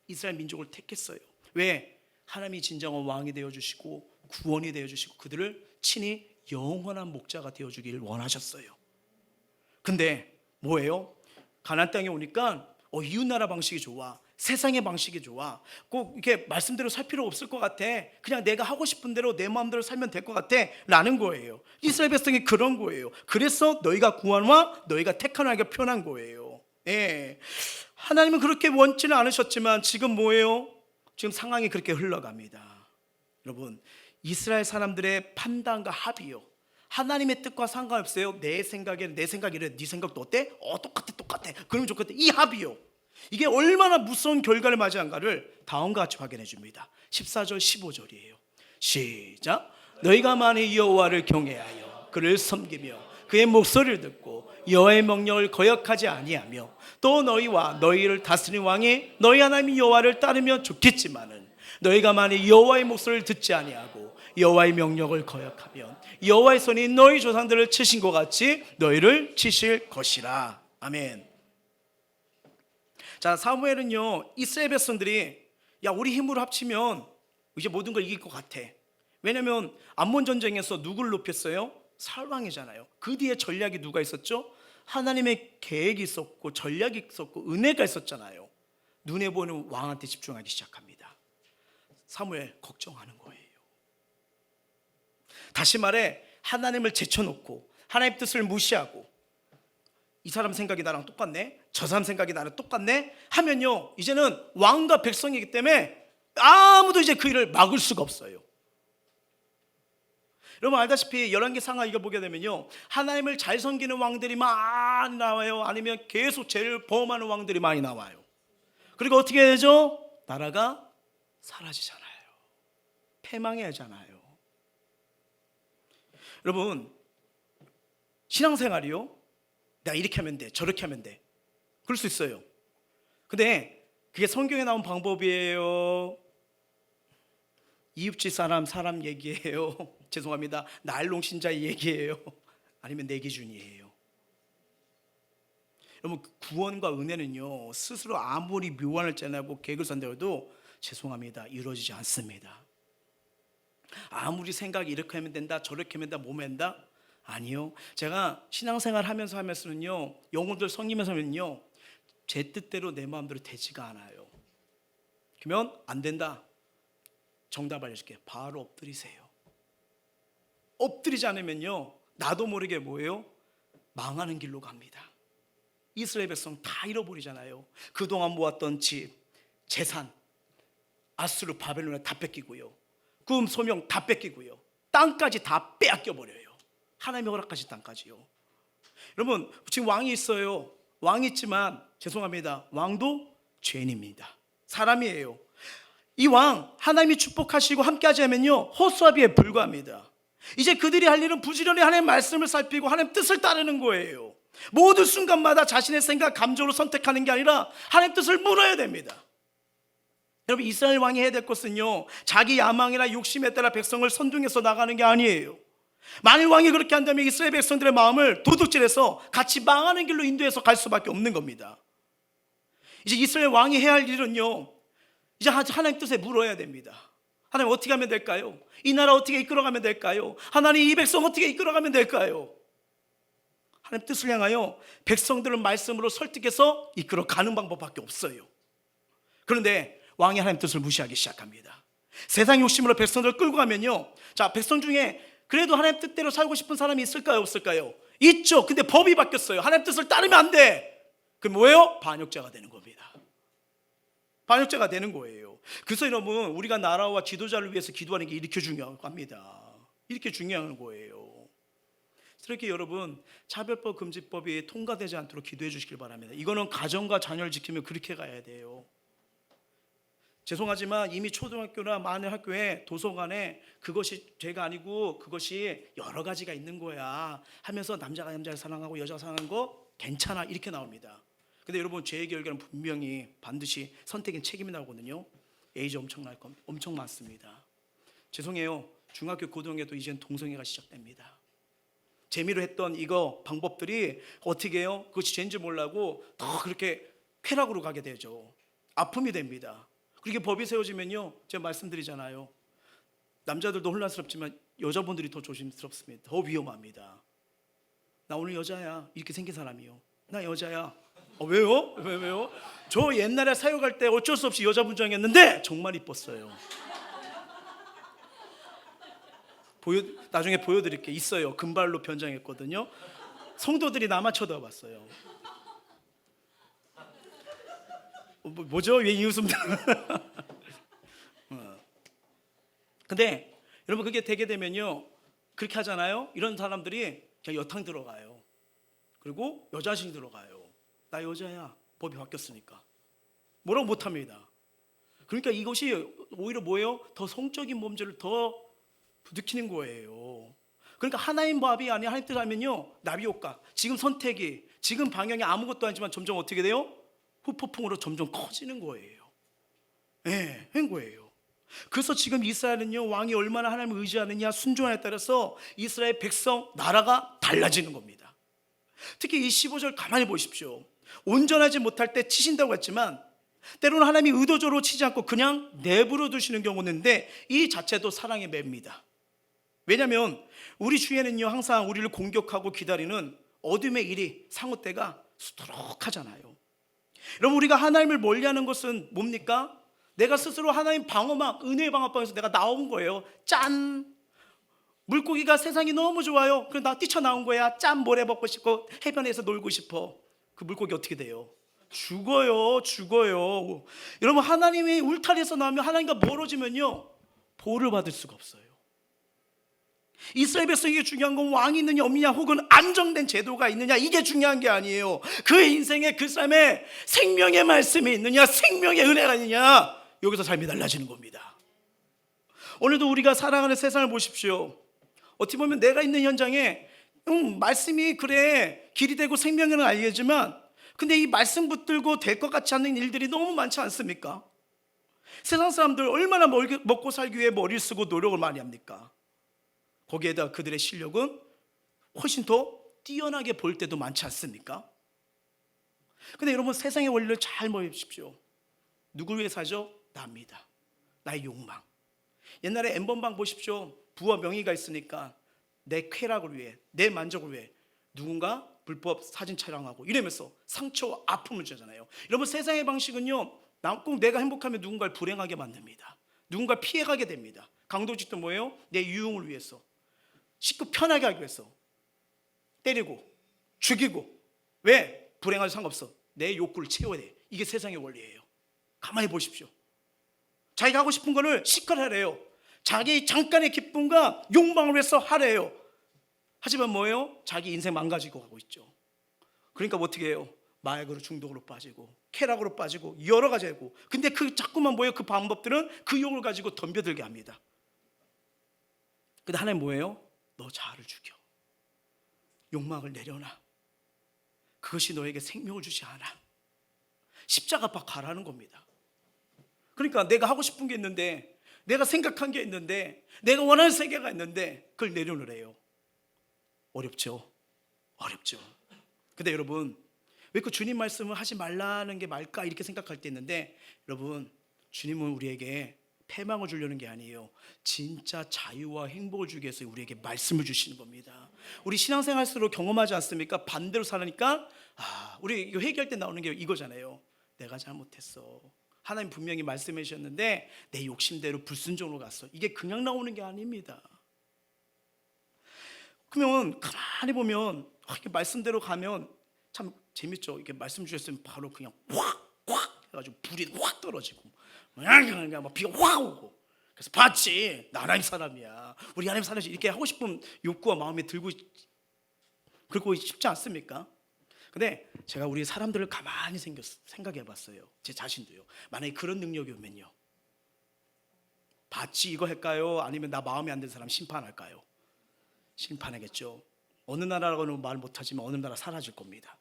이스라엘 민족을 택했어요. 왜? 하나님이 진정한 왕이 되어주시고 구원이 되어주시고 그들을 친히 영원한 목자가 되어주길 원하셨어요. 근데 뭐예요? 가나안 땅에 오니까 이웃나라 방식이 좋아, 세상의 방식이 좋아, 꼭 이렇게 말씀대로 살 필요 없을 것 같아, 그냥 내가 하고 싶은 대로 내 마음대로 살면 될 것 같아 라는 거예요. 이스라엘 백성이 그런 거예요. 그래서 너희가 구한 왕, 너희가 택한 왕에게 표현한 거예요. 예. 하나님은 그렇게 원치는 않으셨지만 지금 뭐예요? 지금 상황이 그렇게 흘러갑니다. 여러분, 이스라엘 사람들의 판단과 합의요, 하나님의 뜻과 상관없어요. 내 생각에 내 생각이 이래, 네 생각도 어때? 똑같아 그러면 좋겠다, 이 합의요, 이게 얼마나 무서운 결과를 맞이한가를 다음과 같이 확인해 줍니다. 14절 15절이에요. 시작. 너희가 만일 여호와를 경외하여 그를 섬기며 그 그의 목소리를 듣고 여호와의 명령을 거역하지 아니하며 또 너희와 너희를 다스리는 왕이 너희 하나님 여호와를 따르면 좋겠지만은 너희가 만일 여호와의 목소리를 듣지 아니하고 여호와의 명령을 거역하면 여호와의 손이 너희 조상들을 치신 것 같이 너희를 치실 것이라. 아멘. 자, 사무엘은요 이스라엘 백성들이 야 우리 힘으로 합치면 이제 모든 걸 이길 것 같아. 왜냐하면 암몬 전쟁에서 누구를 높였어요? 사울왕이잖아요. 그 뒤에 전략이 누가 있었죠? 하나님의 계획이 있었고 전략이 있었고 은혜가 있었잖아요. 눈에 보이는 왕한테 집중하기 시작합니다. 사무엘 걱정하는 거예요. 다시 말해 하나님을 제쳐놓고 하나님의 뜻을 무시하고 이 사람 생각이 나랑 똑같네, 저 사람 생각이 나랑 똑같네 하면요 이제는 왕과 백성이기 때문에 아무도 이제 그 일을 막을 수가 없어요. 여러분 알다시피 열왕기 상하 이거 보게 되면요 하나님을 잘 섬기는 왕들이 많이 나와요, 아니면 계속 죄를 범하는 왕들이 많이 나와요. 그리고 어떻게 되죠? 나라가 사라지잖아요. 패망해야잖아요. 여러분 신앙생활이요 내가 이렇게 하면 돼 저렇게 하면 돼 그럴 수 있어요. 근데 그게 성경에 나온 방법이에요? 이웃집 사람 얘기예요? 죄송합니다 나일론 신자의 얘기예요? 아니면 내 기준이에요? 여러분 구원과 은혜는요 스스로 아무리 묘안을 짜내고 계획을 선대해도 죄송합니다 이루어지지 않습니다. 아무리 생각이 이렇게 하면 된다 저렇게 하면 된다 몸에 된다 아니요. 제가 신앙생활 하면서는요 영혼들 섬기면서는요 제 뜻대로 내 마음대로 되지가 않아요. 그러면 안 된다 정답 알려줄게요. 바로 엎드리세요. 엎드리지 않으면요 나도 모르게 뭐예요? 망하는 길로 갑니다. 이스라엘 백성 다 잃어버리잖아요. 그동안 모았던 집, 재산 아수르 바벨론에 다 뺏기고요 꿈 소명 다 뺏기고요 땅까지 다 빼앗겨 버려요. 하나님의 허락하신 땅까지요. 여러분 지금 왕이 있어요. 왕이 있지만 죄송합니다 왕도 죄인입니다. 사람이에요. 이 왕 하나님이 축복하시고 함께하지 않으면요 허수아비에 불과합니다. 이제 그들이 할 일은 부지런히 하나님의 말씀을 살피고 하나님의 뜻을 따르는 거예요. 모든 순간마다 자신의 생각 감정으로 선택하는 게 아니라 하나님의 뜻을 물어야 됩니다. 여러분 이스라엘 왕이 해야 될 것은요 자기 야망이나 욕심에 따라 백성을 선동해서 나가는 게 아니에요. 만일 왕이 그렇게 한다면 이스라엘 백성들의 마음을 도둑질해서 같이 망하는 길로 인도해서 갈 수밖에 없는 겁니다. 이제 이스라엘 왕이 해야 할 일은요 이제 하나님 뜻에 물어야 됩니다. 하나님 어떻게 하면 될까요? 이 나라 어떻게 이끌어가면 될까요? 하나님 이 백성 어떻게 이끌어가면 될까요? 하나님 뜻을 향하여 백성들을 말씀으로 설득해서 이끌어가는 방법밖에 없어요. 그런데 왕이 하나님 뜻을 무시하기 시작합니다. 세상 욕심으로 백성들을 끌고 가면요 자 백성 중에 그래도 하나님 뜻대로 살고 싶은 사람이 있을까요 없을까요? 있죠. 근데 법이 바뀌었어요. 하나님 뜻을 따르면 안 돼. 그럼 뭐예요? 반역자가 되는 겁니다. 반역자가 되는 거예요. 그래서 여러분 우리가 나라와 지도자를 위해서 기도하는 게 이렇게 중요합니다. 이렇게 중요한 거예요. 이렇게 여러분 차별법 금지법이 통과되지 않도록 기도해 주시길 바랍니다. 이거는 가정과 자녀를 지키면 그렇게 가야 돼요. 죄송하지만 이미 초등학교나 많은 학교에 도서관에 그것이 죄가 아니고 그것이 여러 가지가 있는 거야 하면서 남자가 남자를 사랑하고 여자가 사랑하는 거 괜찮아 이렇게 나옵니다. 근데 여러분 죄의 결과는 분명히 반드시 선택인 책임이 나오거든요. 에이즈 엄청 많습니다. 죄송해요. 중학교 고등학교도 이젠 동성애가 시작됩니다. 재미로 했던 이거 방법들이 어떻게 해요? 그것이 죄인지 몰라고 더 그렇게 쾌락으로 가게 되죠. 아픔이 됩니다. 그렇게 법이 세워지면요 제가 말씀드리잖아요 남자들도 혼란스럽지만 여자분들이 더 조심스럽습니다. 더 위험합니다. 나 오늘 여자야 이렇게 생긴 사람이요 나 여자야 왜요? 왜요? 저 옛날에 사역할 때 어쩔 수 없이 여자 분장했는데 정말 이뻤어요. 나중에 보여드릴게요. 있어요. 금발로 변장했거든요. 성도들이 나만 쳐다봤어요. 뭐죠? 왜 이 웃음? 근데 여러분 그게 되게 되면요 그렇게 하잖아요. 이런 사람들이 그냥 여탕 들어가요. 그리고 여자식 들어가요. 나 여자야. 법이 바뀌었으니까 뭐라고 못합니다. 그러니까 이것이 오히려 뭐예요? 더 성적인 범죄를 더 부추기는 거예요. 그러니까 하나님 법이 아닌 하나님 뜻 하면요, 나비효과, 지금 선택이, 지금 방향이 아무것도 아니지만 점점 어떻게 돼요? 후폭풍으로 점점 커지는 거예요. 예, 한 거예요. 그래서 지금 이스라엘은요, 왕이 얼마나 하나님을 의지하느냐, 순종하느냐에 따라서 이스라엘 백성, 나라가 달라지는 겁니다. 특히 이 15절 가만히 보십시오. 온전하지 못할 때 치신다고 했지만 때로는 하나님이 의도적으로 치지 않고 그냥 내버려 두시는 경우는 있는데, 이 자체도 사랑의 맵입니다. 왜냐하면 우리 주위에는요, 항상 우리를 공격하고 기다리는 어둠의 일이 상호때가 수두룩하잖아요. 여러분, 우리가 하나님을 멀리하는 것은 뭡니까? 내가 스스로 하나님 방어막, 은혜의 방어막에서 내가 나온 거예요. 짠! 물고기가 세상이 너무 좋아요. 그래서 나 뛰쳐나온 거야. 짠! 모래 먹고 싶고 해변에서 놀고 싶어. 그 물고기 어떻게 돼요? 죽어요. 여러분, 하나님이 울타리에서 나오면, 하나님과 멀어지면요, 보호를 받을 수가 없어요. 이스라엘 백성에게 중요한 건 왕이 있느냐 없느냐, 혹은 안정된 제도가 있느냐, 이게 중요한 게 아니에요. 그의 인생에 그 사람의 생명의 말씀이 있느냐, 생명의 은혜가 있느냐, 여기서 삶이 달라지는 겁니다. 오늘도 우리가 살아가는 세상을 보십시오. 어떻게 보면 내가 있는 현장에 말씀이 그래 길이 되고 생명은 알겠지만, 근데 이 말씀 붙들고 될 것 같지 않는 일들이 너무 많지 않습니까? 세상 사람들 얼마나 먹고 살기 위해 머리를 쓰고 노력을 많이 합니까? 거기에다 그들의 실력은 훨씬 더 뛰어나게 볼 때도 많지 않습니까? 근데 여러분, 세상의 원리를 잘 보십시오. 누굴 위해 사죠? 나입니다. 나의 욕망. 옛날에 N번방 보십시오. 부와 명예가 있으니까 내 쾌락을 위해, 내 만족을 위해 누군가 불법 사진 촬영하고 이러면서 상처와 아픔을 주잖아요. 여러분, 세상의 방식은요, 꼭 내가 행복하면 누군가를 불행하게 만듭니다. 누군가를 피해가게 됩니다. 강도직도 뭐예요? 내 유흥을 위해서, 식구 편하게 하기 위해서 때리고 죽이고. 왜? 불행할 상관없어. 내 욕구를 채워야 돼. 이게 세상의 원리예요. 가만히 보십시오. 자기가 하고 싶은 거를 시컷 하래요. 자기 잠깐의 기쁨과 욕망을 위해서 하래요. 하지만 뭐예요? 자기 인생 망가지고 가고 있죠. 그러니까 어떻게 해요? 마약으로, 중독으로 빠지고 쾌락으로 빠지고 여러 가지 하고. 근데 그 자꾸만 뭐예요? 그 방법들은 그 욕을 가지고 덤벼들게 합니다. 근데 하나님 뭐예요? 너 자아를 죽여, 욕망을 내려놔. 그것이 너에게 생명을 주지 않아. 십자가 앞에 가라는 겁니다. 그러니까 내가 하고 싶은 게 있는데, 내가 생각한 게 있는데, 내가 원하는 세계가 있는데 그걸 내려놓으래요. 어렵죠. 근데 여러분, 왜 그 주님 말씀을 하지 말라는 게 말까 이렇게 생각할 때 있는데, 여러분, 주님은 우리에게 패망을 주려는 게 아니에요. 진짜 자유와 행복을 주기 위해서 우리에게 말씀을 주시는 겁니다. 우리 신앙생활수록 경험하지 않습니까? 반대로 살으니까 우리 이거 회개할 때 나오는 게 이거잖아요. 내가 잘못했어. 하나님 분명히 말씀해 주셨는데 내 욕심대로 불순종으로 갔어. 이게 그냥 나오는 게 아닙니다. 그러면 가만히 보면 이렇게 말씀대로 가면 참 재밌죠. 이렇게 말씀 주셨으면 바로 그냥 확 해가지고 불이 확 떨어지고 그냥 막 비가 확 오고. 그래서 봤지, 나 하나님 사람이야, 우리 하나님 사람이 이렇게 하고 싶은 욕구와 마음에 들고 그러고 싶지 않습니까? 근데 제가 우리 사람들을 가만히 생각해 봤어요. 제 자신도요. 만약에 그런 능력이 오면요, 봤지 이거 할까요? 아니면 나 마음에 안 드는 사람 심판할까요? 심판하겠죠. 어느 나라라고는 말 못하지만 어느 나라 사라질 겁니다.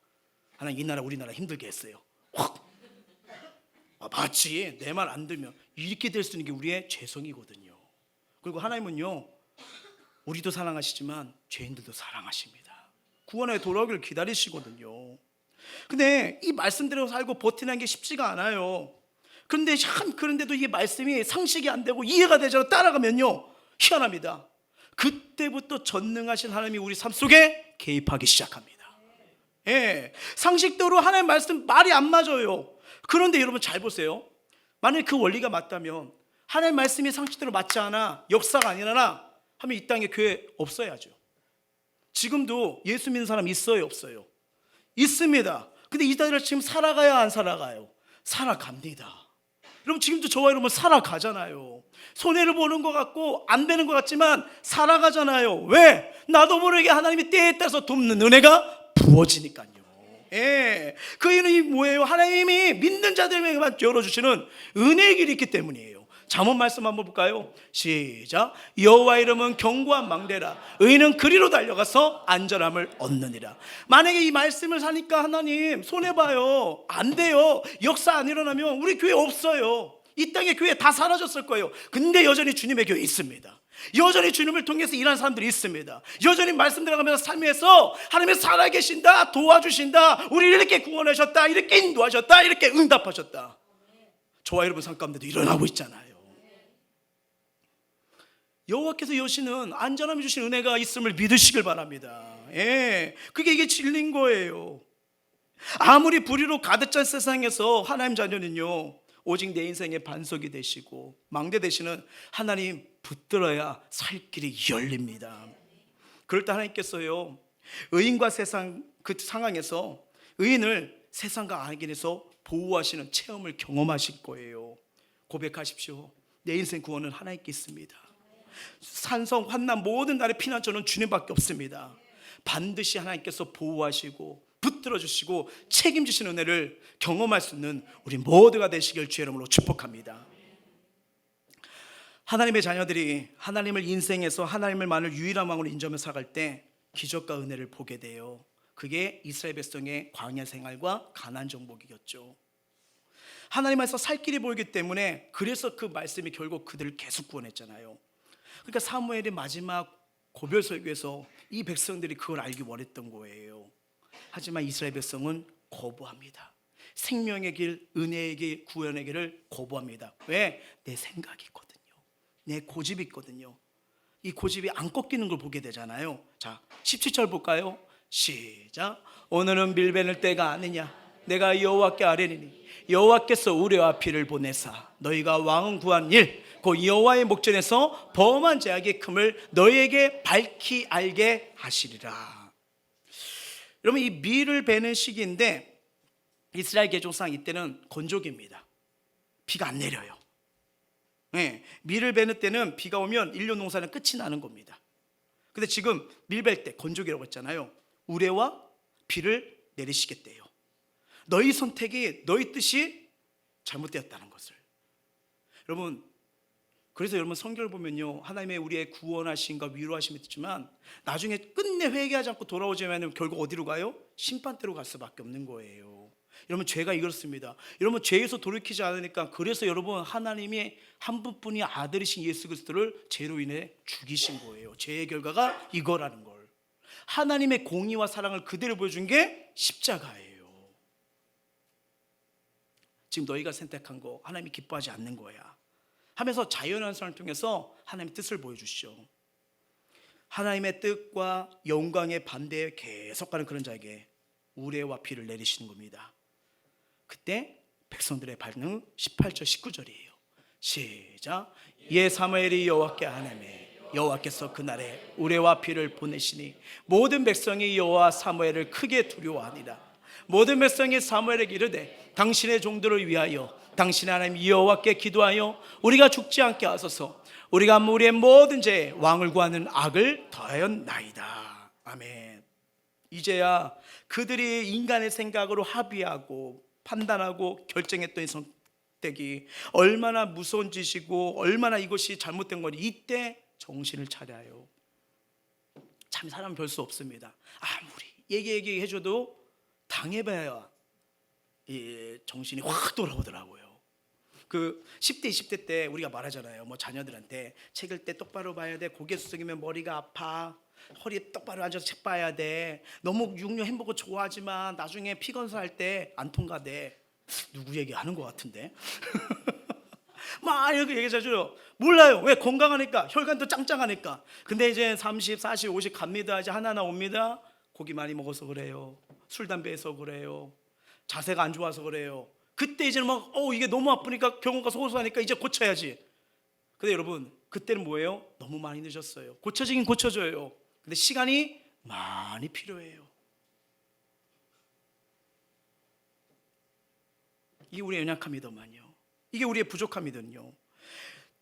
하나님 이 나라 우리나라 힘들게 했어요. 확 맞지, 내 말 안 들면 이렇게 될 수 있는 게 우리의 죄성이거든요. 그리고 하나님은요, 우리도 사랑하시지만 죄인들도 사랑하십니다. 구원에 돌아오기를 기다리시거든요. 근데 이 말씀대로 살고 버티는 게 쉽지가 않아요. 그런데도 이게 말씀이 상식이 안 되고 이해가 되지 않아 따라가면요, 희한합니다. 그때부터 전능하신 하나님이 우리 삶 속에 개입하기 시작합니다. 상식대로 하나님 말씀 말이 안 맞아요. 그런데 여러분 잘 보세요. 만약에 그 원리가 맞다면, 하나님 말씀이 상식대로 맞지 않아, 역사가 아니라 하면 이 땅에 교회 없어야죠. 지금도 예수 믿는 사람 있어요, 없어요? 있습니다. 근데 이 땅을 지금 살아가야 안 살아가요? 살아갑니다. 여러분, 지금도 저와 여러분 살아가잖아요. 손해를 보는 것 같고 안 되는 것 같지만 살아가잖아요. 왜? 나도 모르게 하나님이 때에 따라서 돕는 은혜가 부어지니까요. 그 이유는 뭐예요? 하나님이 믿는 자들에게만 열어주시는 은혜의 길이 있기 때문이에요. 잠언 말씀 한번 볼까요? 시작. 여호와 이름은 견고한 망대라. 의인은 그리로 달려가서 안전함을 얻느니라. 만약에 이 말씀을 사니까 하나님 손해봐요, 안 돼요, 역사 안 일어나면 우리 교회 없어요. 이 땅의 교회 다 사라졌을 거예요. 근데 여전히 주님의 교회 있습니다. 여전히 주님을 통해서 일하는 사람들이 있습니다. 여전히 말씀 들어가면서 삶에서 하나님이 살아계신다, 도와주신다, 우리를 이렇게 구원하셨다, 이렇게 인도하셨다, 이렇게 응답하셨다. 저와 여러분 삶 가운데도 일어나고 있잖아요. 여호와께서 여시는 안전함 주신 은혜가 있음을 믿으시길 바랍니다. 예, 이게 진리인 거예요. 아무리 불의로 가득 찬 세상에서 하나님 자녀는요, 오직 내 인생의 반석이 되시고 망대 되시는 하나님 붙들어야 살 길이 열립니다. 그럴 때 하나님께서요, 의인과 세상 그 상황에서 의인을 세상과 악인에서 보호하시는 체험을 경험하실 거예요. 고백하십시오. 내 인생 구원은 하나님께 있습니다. 산성 환난 모든 날의 피난처는 주님밖에 없습니다. 반드시 하나님께서 보호하시고 붙들어 주시고 책임지시는 은혜를 경험할 수 있는 우리 모두가 되시길 주의 이름으로 축복합니다. 하나님의 자녀들이 하나님을 인생에서 하나님을만을 유일한 왕으로 인정하며 살아갈 때 기적과 은혜를 보게 돼요. 그게 이스라엘 백성의 광야 생활과 가나안 정복이었죠. 하나님 안에서 살 길이 보이기 때문에, 그래서 그 말씀이 결국 그들을 계속 구원했잖아요. 그러니까 사무엘의 마지막 고별 설교에서 이 백성들이 그걸 알기 원했던 거예요. 하지만 이스라엘 백성은 거부합니다. 생명의 길, 은혜의 길, 구원의 길을 거부합니다. 왜? 내 생각이 있거든요. 내 고집이 있거든요. 이 고집이 안 꺾이는 걸 보게 되잖아요. 자, 17절 볼까요? 시작. 오늘은 밀베낼 때가 아니냐. 내가 여호와께 아뢰리니 여호와께서 우레와 피를 보내사 너희가 왕을 구한 일, 그 여호와의 목전에서 범한 죄악의 큼을 너희에게 밝히 알게 하시리라. 여러분, 이 밀을 베는 시기인데 이스라엘 개종상 이때는 건조기입니다. 비가 안 내려요. 네, 밀을 베는 때는 비가 오면 1년 농사는 끝이 나는 겁니다. 근데 지금 밀 벨 때 건조기라고 했잖아요. 우레와 비를 내리시겠대요. 너희 선택이 너희 뜻이 잘못되었다는 것을. 여러분, 그래서 여러분 성경을 보면요, 하나님의 우리의 구원하심과 위로하심이 있지만 나중에 끝내 회개하지 않고 돌아오자면 결국 어디로 가요? 심판대로 갈 수밖에 없는 거예요. 여러분, 죄가 이렇습니다. 여러분, 죄에서 돌이키지 않으니까, 그래서 여러분 하나님이 한 분뿐이 아들이신 예수 그리스도를 죄로 인해 죽이신 거예요. 죄의 결과가 이거라는 걸. 하나님의 공의와 사랑을 그대로 보여준 게 십자가예요. 지금 너희가 선택한 거 하나님이 기뻐하지 않는 거야 하면서 자연현상을 통해서 하나님의 뜻을 보여주시죠. 하나님의 뜻과 영광의 반대에 계속 가는 그런 자에게 우레와 피를 내리시는 겁니다. 그때 백성들의 반응 18절 19절이에요. 시작. 예 사무엘이 여호와께 아뢰매 여호와께서 그날에 우레와 피를 보내시니 모든 백성이 여호와 사무엘을 크게 두려워하니라. 모든 백성이 사무엘에게 이르되 당신의 종들을 위하여 당신의 하나님 여호와께 기도하여 우리가 죽지 않게 하소서. 우리가 우리의 모든 죄에 왕을 구하는 악을 더하였나이다. 아멘. 이제야 그들이 인간의 생각으로 합의하고 판단하고 결정했던 선택이 얼마나 무서운 짓이고 얼마나 이것이 잘못된 거니 이때 정신을 차려요. 참 사람 별 수 없습니다. 아무리 얘기해줘도 당해봐야 정신이 확 돌아오더라고요. 그 10대 20대 때 우리가 말하잖아요. 뭐 자녀들한테 책 읽을 때 똑바로 봐야 돼. 고개 숙이면 머리가 아파. 허리에 똑바로 앉아서 책 봐야 돼. 너무 육류 햄버거 좋아하지만 나중에 피 검사할 때 안 통과돼. 누구 얘기하는 것 같은데? 막 이렇게 얘기하죠. 몰라요. 왜? 건강하니까, 혈관도 짱짱하니까. 근데 이제 30, 40, 50 갑니다. 이제 하나하나 옵니다. 고기 많이 먹어서 그래요. 술 담배해서 그래요. 자세가 안 좋아서 그래요. 그때 이제는 막 이게 너무 아프니까 병원 가서 호소하니까 이제 고쳐야지. 근데 여러분, 그때는 뭐예요? 너무 많이 늦었어요. 고쳐지긴 고쳐져요. 근데 시간이 많이 필요해요. 이게 우리의 연약함이더만요. 이게 우리의 부족함이거든요.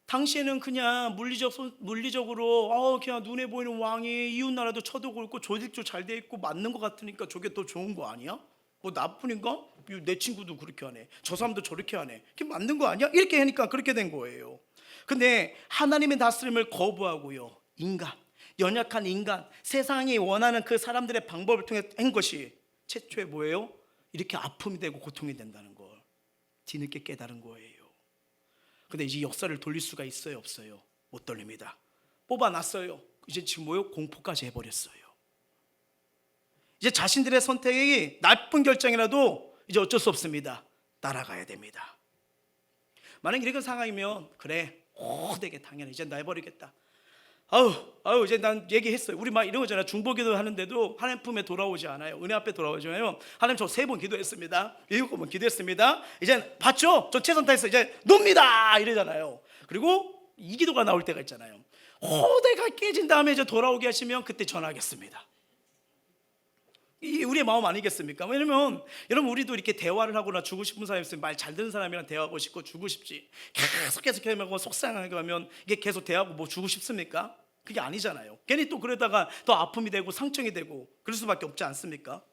당시에는 그냥 물리적으로 그냥 눈에 보이는 왕이 이웃 나라도 쳐도고 있고 조직도 잘 돼 있고 맞는 것 같으니까 저게 더 좋은 거 아니야? 뭐 나쁘니까 내 친구도 그렇게 하네, 저 사람도 저렇게 하네, 그게 맞는 거 아니야? 이렇게 하니까 그렇게 된 거예요. 근데 하나님의 다스림을 거부하고요, 인간, 연약한 인간, 세상이 원하는 그 사람들의 방법을 통해 한 것이 최초의 뭐예요? 이렇게 아픔이 되고 고통이 된다는 걸 뒤늦게 깨달은 거예요. 근데 이제 역사를 돌릴 수가 있어요, 없어요? 못 돌립니다. 뽑아놨어요. 이제 지금 뭐예요? 공포까지 해버렸어요. 이제 자신들의 선택이 나쁜 결정이라도 이제 어쩔 수 없습니다. 따라가야 됩니다. 만약 이런 상황이면 그래, 되게 당연해, 이제 나 해버리겠다. 아우 이제 난 얘기했어요. 우리 막 이런 거잖아요. 중보기도 하는데도 하나님 품에 돌아오지 않아요. 은혜 앞에 돌아오잖아요. 하나님 저 3번 기도했습니다. 7번 기도했습니다. 이제 봤죠? 저 최선 다했어요. 이제 놉니다 이러잖아요. 그리고 이 기도가 나올 때가 있잖아요. 호대가 깨진 다음에 이제 돌아오게 하시면 그때 전하겠습니다. 이 우리의 마음 아니겠습니까? 왜냐면 여러분, 우리도 이렇게 대화를 하거나 주고 싶은 사람이 있으면 말 잘 듣는 사람이랑 대화하고 싶고 주고 싶지, 계속 하면 속상하게 하면 이게 계속 대화하고 뭐 주고 싶습니까? 그게 아니잖아요. 괜히 또 그러다가 더 아픔이 되고 상처이 되고 그럴 수밖에 없지 않습니까?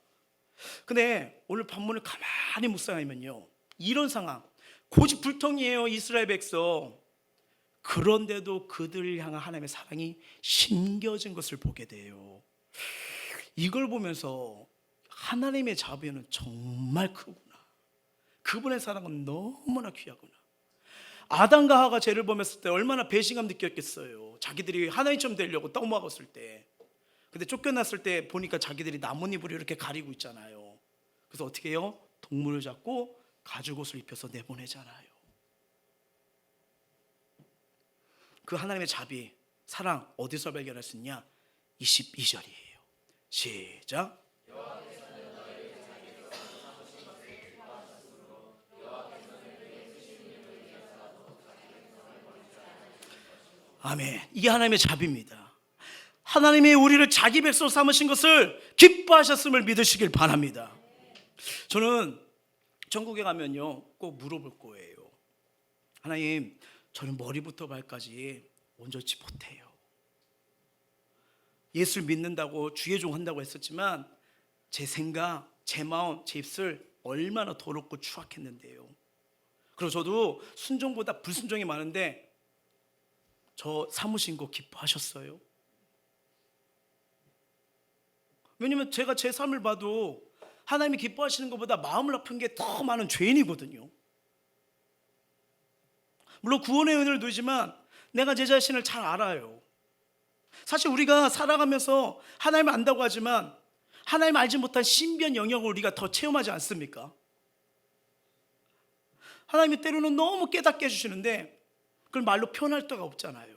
근데 오늘 본문을 가만히 묵상하면요, 이런 상황, 고집불통이에요, 이스라엘 백성. 그런데도 그들을 향한 하나님의 사랑이 심겨진 것을 보게 돼요. 이걸 보면서 하나님의 자비는 정말 크구나, 그분의 사랑은 너무나 귀하구나. 아담과 하와가 죄를 범했을 때 얼마나 배신감 느꼈겠어요. 자기들이 하나님처럼 되려고 떠먹었을 때. 근데 쫓겨났을 때 보니까 자기들이 나뭇잎으로 이렇게 가리고 있잖아요. 그래서 어떻게 해요? 동물을 잡고 가죽옷을 입혀서 내보내잖아요. 그 하나님의 자비, 사랑 어디서 발견할 수 있냐? 22절이에요. 시작. 아멘. 이게 하나님의 자비입니다. 하나님이 우리를 자기 백성 삼으신 것을 기뻐하셨음을 믿으시길 바랍니다. 저는 천국에 가면요 꼭 물어볼 거예요. 하나님, 저는 머리부터 발까지 온전치 못해요. 예수를 믿는다고 주의 종 한다고 했었지만 제 생각, 제 마음, 제 입술 얼마나 더럽고 추악했는데요. 그리고 저도 순종보다 불순종이 많은데 저 삼으신 거 기뻐하셨어요? 왜냐면 제가 제 삶을 봐도 하나님이 기뻐하시는 것보다 마음을 아픈 게 더 많은 죄인이거든요. 물론 구원의 은혜를 누리지만 내가 제 자신을 잘 알아요. 사실 우리가 살아가면서 하나님을 안다고 하지만 하나님을 알지 못한 신비한 영역을 우리가 더 체험하지 않습니까? 하나님이 때로는 너무 깨닫게 해주시는데 그걸 말로 표현할 데가 없잖아요.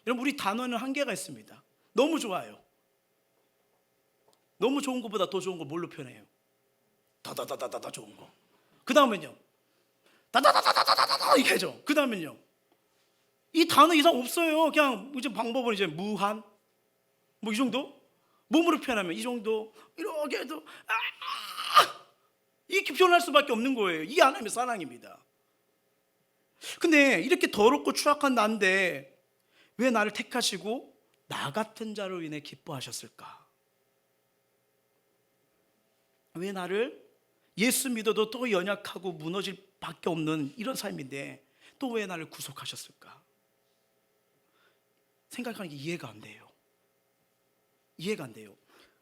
여러분, 우리 단어는 한계가 있습니다. 너무 좋아요. 너무 좋은 것보다 더 좋은 걸 뭘로 표현해요? 다다다다다 좋은 거. 그 다음은요, 다다다다다다다 이렇게 하죠. 그 다음은요, 이 단어 이상 없어요. 그냥 이제 방법은 이제 무한, 뭐 이 정도? 몸으로 표현하면 이 정도, 이렇게 해도 이렇게 표현할 수밖에 없는 거예요. 이게 하나님의 사랑입니다. 근데 이렇게 더럽고 추악한 나인데 왜 나를 택하시고 나 같은 자로 인해 기뻐하셨을까? 왜 나를, 예수 믿어도 또 연약하고 무너질 밖에 없는 이런 삶인데 또 왜 나를 구속하셨을까? 생각하는 게 이해가 안 돼요. 이해가 안 돼요.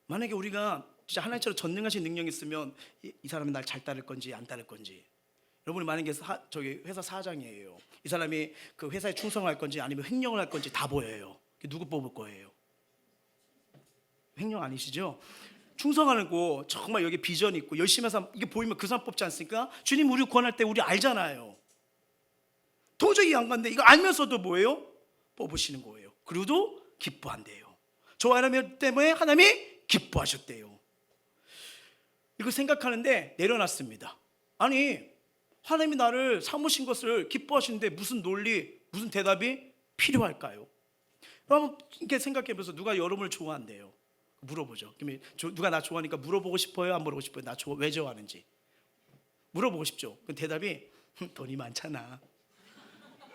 만약에 우리가 진짜 하나님처럼 전능하신 능력이 있으면 이 사람이 날 잘 따를 건지 안 따를 건지, 여러분이 만약에 저기 회사 사장이에요. 이 사람이 그 회사에 충성할 건지 아니면 횡령을 할 건지 다 보여요. 누구 뽑을 거예요? 횡령 아니시죠? 충성하는 거 정말 여기 비전이 있고 열심히 해서 이게 보이면 그 사람 뽑지 않습니까? 주님 우리 구원할 때 우리 알잖아요. 도저히 안 간데 이거 알면서도 뭐예요? 뽑으시는 거예요. 그리고도 기뻐한대요. 저 하나님 때문에 하나님이 기뻐하셨대요. 이거 생각하는데 내려놨습니다. 아니, 하나님이 나를 삼으신 것을 기뻐하시는데 무슨 논리, 무슨 대답이 필요할까요? 여러분, 이렇게 생각해보면서 누가 여러분을 좋아한대요? 물어보죠. 누가 나 좋아하니까 물어보고 싶어요? 안 물어보고 싶어요? 나 왜 좋아하는지 물어보고 싶죠. 그 대답이 돈이 많잖아.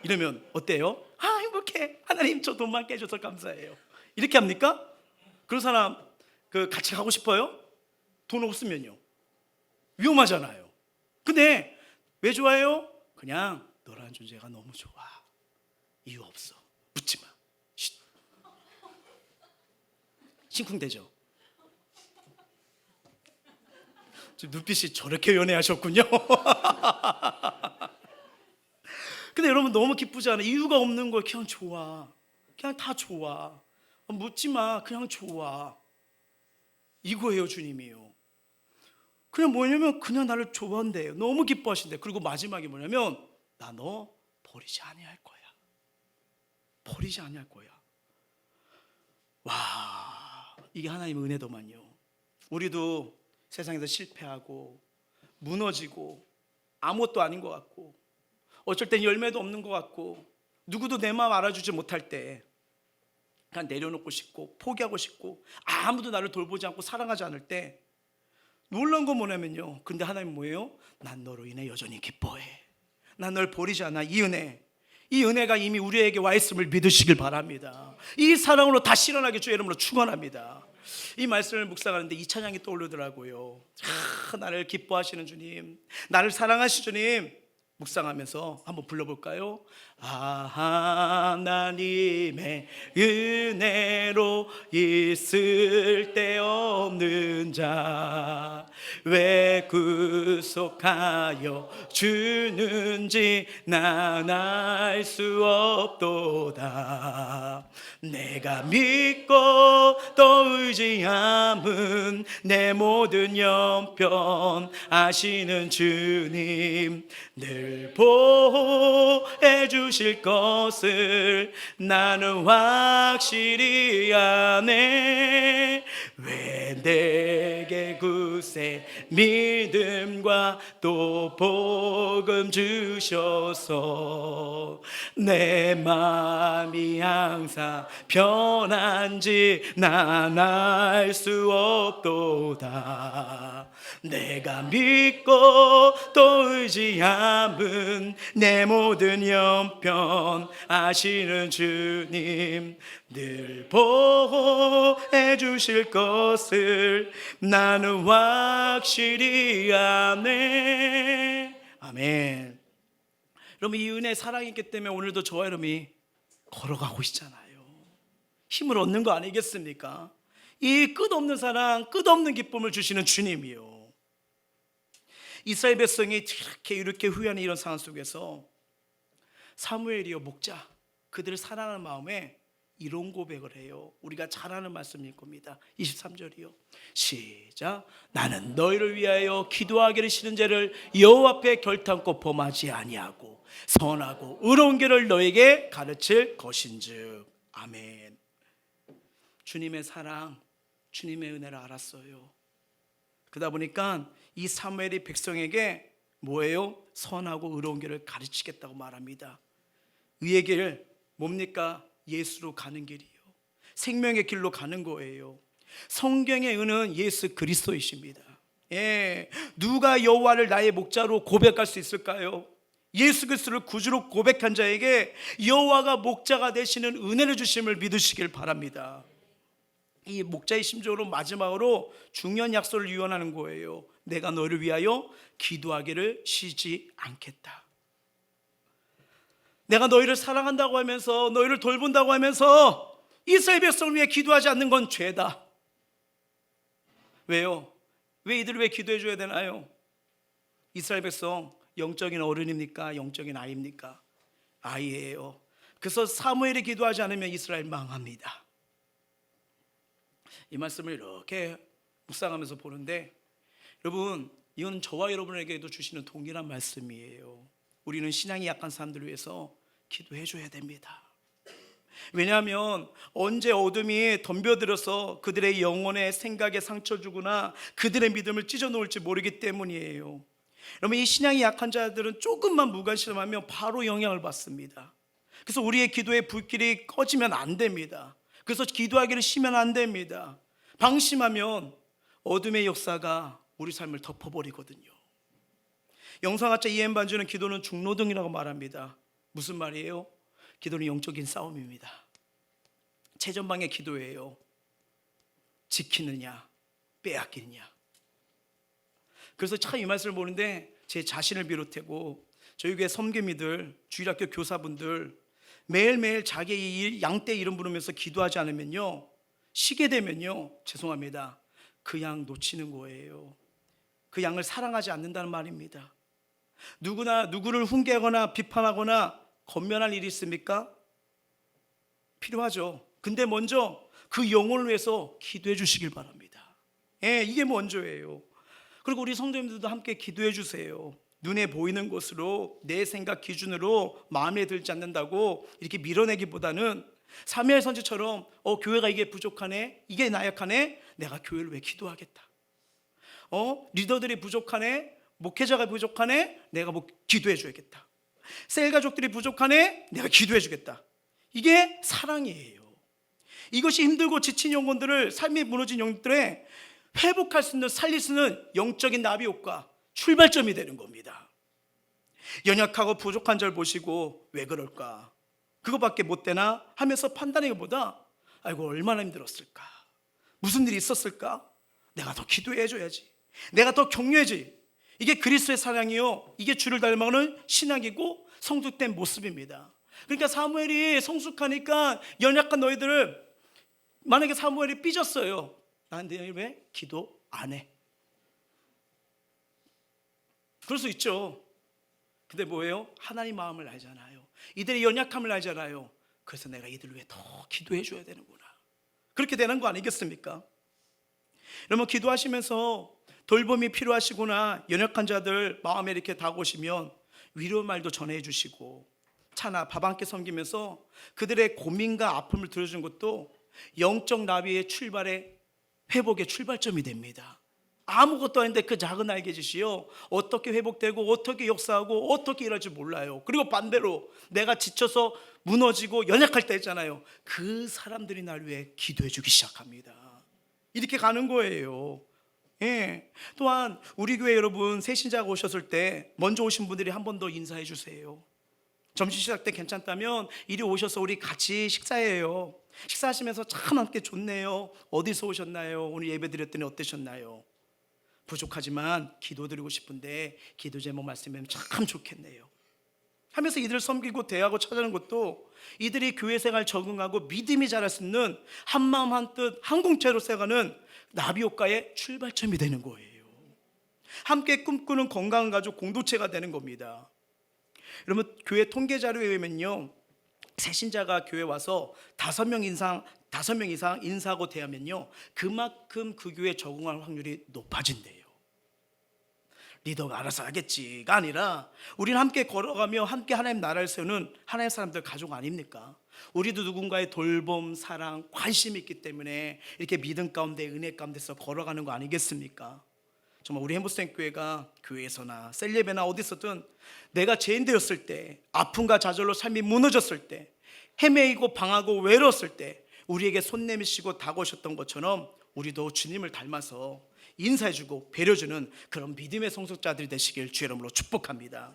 이러면 어때요? 행복해. 하나님 저 돈 많게 해줘서 감사해요. 이렇게 합니까? 그런 사람 같이 가고 싶어요? 돈 없으면요. 위험하잖아요. 근데 왜 좋아해요? 그냥 너라는 존재가 너무 좋아. 이유 없어. 묻지 마. 쉿. 심쿵대죠. 눈빛이 저렇게 연애하셨군요. 근데 여러분 너무 기쁘지 않아요? 이유가 없는 걸 그냥 좋아. 그냥 다 좋아. 묻지 마. 그냥 좋아. 이거예요, 주님이요. 그냥 뭐냐면 그냥 나를 좋아한대요. 너무 기뻐하신대. 그리고 마지막에 뭐냐면 나 너 버리지 아니할 거야. 버리지 아니할 거야. 와, 이게 하나님의 은혜더만요. 우리도 세상에서 실패하고 무너지고 아무것도 아닌 것 같고 어쩔 땐 열매도 없는 것 같고 누구도 내 마음 알아주지 못할 때 그냥 내려놓고 싶고 포기하고 싶고 아무도 나를 돌보지 않고 사랑하지 않을 때 놀라운 건 뭐냐면요, 근데 하나님 뭐예요? 난 너로 인해 여전히 기뻐해. 난 널 버리지 않아. 이 은혜가 이미 우리에게 와 있음을 믿으시길 바랍니다. 이 사랑으로 다시 일어나게 주의 이름으로 축원합니다. 이 말씀을 묵상하는데 이 찬양이 떠오르더라고요. 나를 기뻐하시는 주님, 나를 사랑하시는 주님, 묵상하면서 한번 불러볼까요? 하나님의 은혜로 있을 데 없는 자 왜 구속하여 주는지 난 알 수 없도다. 내가 믿고 또 의지함은 내 모든 형편 아시는 주님 늘 보호해 주실 것을 나는 확실히 아네. 왜 내게 굳세 믿음과 또 복음 주셔서 내 마음이 항상 편한지 난 알 수 없도다. 내가 믿고 또 의지함은 내 모든 형편 아시는 주님 늘 보호해 주실 것을 나는 확실히 아네. 아멘. 여러분 이 은혜 사랑이기 때문에 오늘도 저와 여러분이 걸어가고 있잖아요. 힘을 얻는 거 아니겠습니까? 이 끝없는 사랑, 끝없는 기쁨을 주시는 주님이요. 이스라엘 백성이 이렇게 후회하는 이런 상황 속에서 사무엘이요 목자 그들을 사랑하는 마음에 이런 고백을 해요. 우리가 잘 아는 말씀일 겁니다. 23절이요 시작. 나는 너희를 위하여 기도하기를 싫은 죄를 여호와 앞에 결탄코 범하지 아니하고 선하고 의로운 길을 너에게 가르칠 것인즉. 아멘. 주님의 사랑, 주님의 은혜를 알았어요. 그러다 보니까 이 사무엘이 백성에게 뭐예요? 선하고 의로운 길을 가르치겠다고 말합니다. 의의 길 뭡니까? 예수로 가는 길이요. 생명의 길로 가는 거예요. 성경의 의는 예수 그리스도이십니다. 예, 누가 여호와를 나의 목자로 고백할 수 있을까요? 예수 그리스도를 구주로 고백한 자에게 여호와가 목자가 되시는 은혜를 주심을 믿으시길 바랍니다. 이 목자의 심정으로 마지막으로 중요한 약속을 유언하는 거예요. 내가 너를 위하여 기도하기를 쉬지 않겠다. 내가 너희를 사랑한다고 하면서 너희를 돌본다고 하면서 이스라엘 백성을 위해 기도하지 않는 건 죄다. 왜요? 왜 이들을 왜 기도해 줘야 되나요? 이스라엘 백성 영적인 어른입니까? 영적인 아이입니까? 아이예요. 그래서 사무엘이 기도하지 않으면 이스라엘 망합니다. 이 말씀을 이렇게 묵상하면서 보는데 여러분 이건 저와 여러분에게도 주시는 동일한 말씀이에요. 우리는 신앙이 약한 사람들을 위해서 기도해 줘야 됩니다. 왜냐하면 언제 어둠이 덤벼들어서 그들의 영혼의 생각에 상처 주거나 그들의 믿음을 찢어 놓을지 모르기 때문이에요. 여러분 이 신앙이 약한 자들은 조금만 무관심하면 바로 영향을 받습니다. 그래서 우리의 기도의 불길이 꺼지면 안 됩니다. 그래서 기도하기를 쉬면 안 됩니다. 방심하면 어둠의 역사가 우리 삶을 덮어버리거든요. 영상학자 이엔 반주는 기도는 중노동이라고 말합니다. 무슨 말이에요? 기도는 영적인 싸움입니다. 최전방의 기도예요. 지키느냐 빼앗기느냐. 그래서 참 이 말씀을 보는데 제 자신을 비롯하고 저희 교회 섬김이들 주일학교 교사분들 매일매일 자기의 양떼 이름 부르면서 기도하지 않으면요, 쉬게 되면요, 죄송합니다, 그 양 놓치는 거예요. 그 양을 사랑하지 않는다는 말입니다. 누구나 누구를 훈계하거나 비판하거나 권면할 일이 있습니까? 필요하죠. 근데 먼저 그 영혼을 위해서 기도해 주시길 바랍니다. 예, 이게 먼저예요. 그리고 우리 성도님들도 함께 기도해 주세요. 눈에 보이는 것으로 내 생각 기준으로 마음에 들지 않는다고 이렇게 밀어내기보다는 사무엘 선지처럼 교회가 이게 부족하네, 이게 나약하네, 내가 교회를 왜 기도하겠다. 리더들이 부족하네, 목회자가 부족하네, 내가 기도해 줘야겠다. 셀 가족들이 부족하네, 내가 기도해 주겠다. 이게 사랑이에요. 이것이 힘들고 지친 영혼들을, 삶이 무너진 영혼들의 회복할 수 있는, 살릴 수 있는 영적인 나비효과, 출발점이 되는 겁니다. 연약하고 부족한 절 보시고 왜 그럴까, 그거밖에 못 되나 하면서 판단하기보다 아이고 얼마나 힘들었을까, 무슨 일이 있었을까, 내가 더 기도해 줘야지, 내가 더 격려해야지. 이게 그리스도의 사랑이요, 이게 주를 닮아가는 신앙이고 성숙된 모습입니다. 그러니까 사무엘이 성숙하니까 연약한 너희들을, 만약에 사무엘이 삐졌어요, 나한테 왜 기도 안 해? 그럴 수 있죠. 근데 뭐예요? 하나님 마음을 알잖아요. 이들의 연약함을 알잖아요. 그래서 내가 이들을 위해 더 기도해 줘야 되는구나. 그렇게 되는 거 아니겠습니까? 여러분, 기도하시면서 돌봄이 필요하시구나, 연약한 자들 마음에 이렇게 다가오시면 위로 말도 전해 주시고, 차나 밥 한 끼 섬기면서 그들의 고민과 아픔을 들어주는 것도 영적 나비의 출발의 회복의 출발점이 됩니다. 아무것도 아닌데 그 작은 날개짓이요, 어떻게 회복되고 어떻게 역사하고 어떻게 일할지 몰라요. 그리고 반대로 내가 지쳐서 무너지고 연약할 때 있잖아요, 그 사람들이 날 위해 기도해 주기 시작합니다. 이렇게 가는 거예요. 예. 또한 우리 교회 여러분, 새 신자가 오셨을 때 먼저 오신 분들이 한 번 더 인사해 주세요. 점심 시작 때 괜찮다면 이리 오셔서 우리 같이 식사해요. 식사하시면서 참 함께 좋네요, 어디서 오셨나요, 오늘 예배 드렸더니 어떠셨나요, 부족하지만 기도드리고 싶은데 기도 제목 말씀하면 참 좋겠네요 하면서 이들을 섬기고 대하고 찾아가는 것도 이들이 교회 생활 적응하고 믿음이 자랄 수 있는 한마음 한뜻 한 공체로 세가는 나비효과의 출발점이 되는 거예요. 함께 꿈꾸는 건강한 가족 공동체가 되는 겁니다. 여러분, 교회 통계 자료에 의하면요, 새신자가 교회 와서 5명 이상 인사하고 대하면요, 그만큼 그 교회에 적응할 확률이 높아진대요. 리더가 알아서 하겠지가 아니라 우리는 함께 걸어가며 함께 하나님 나라를 세우는 하나님의 사람들 가족 아닙니까? 우리도 누군가의 돌봄, 사랑, 관심이 있기 때문에 이렇게 믿음 가운데, 은혜 가운데서 걸어가는 거 아니겠습니까? 정말 우리 햄버스턴 교회가 교회에서나 셀예배나 어디서든 내가 죄인되었을 때, 아픔과 좌절로 삶이 무너졌을 때, 헤매이고 방하고 외로웠을 때 우리에게 손 내미시고 다가오셨던 것처럼 우리도 주님을 닮아서 인사해주고 배려주는 그런 믿음의 성숙자들이 되시길 주의 이름으로 축복합니다.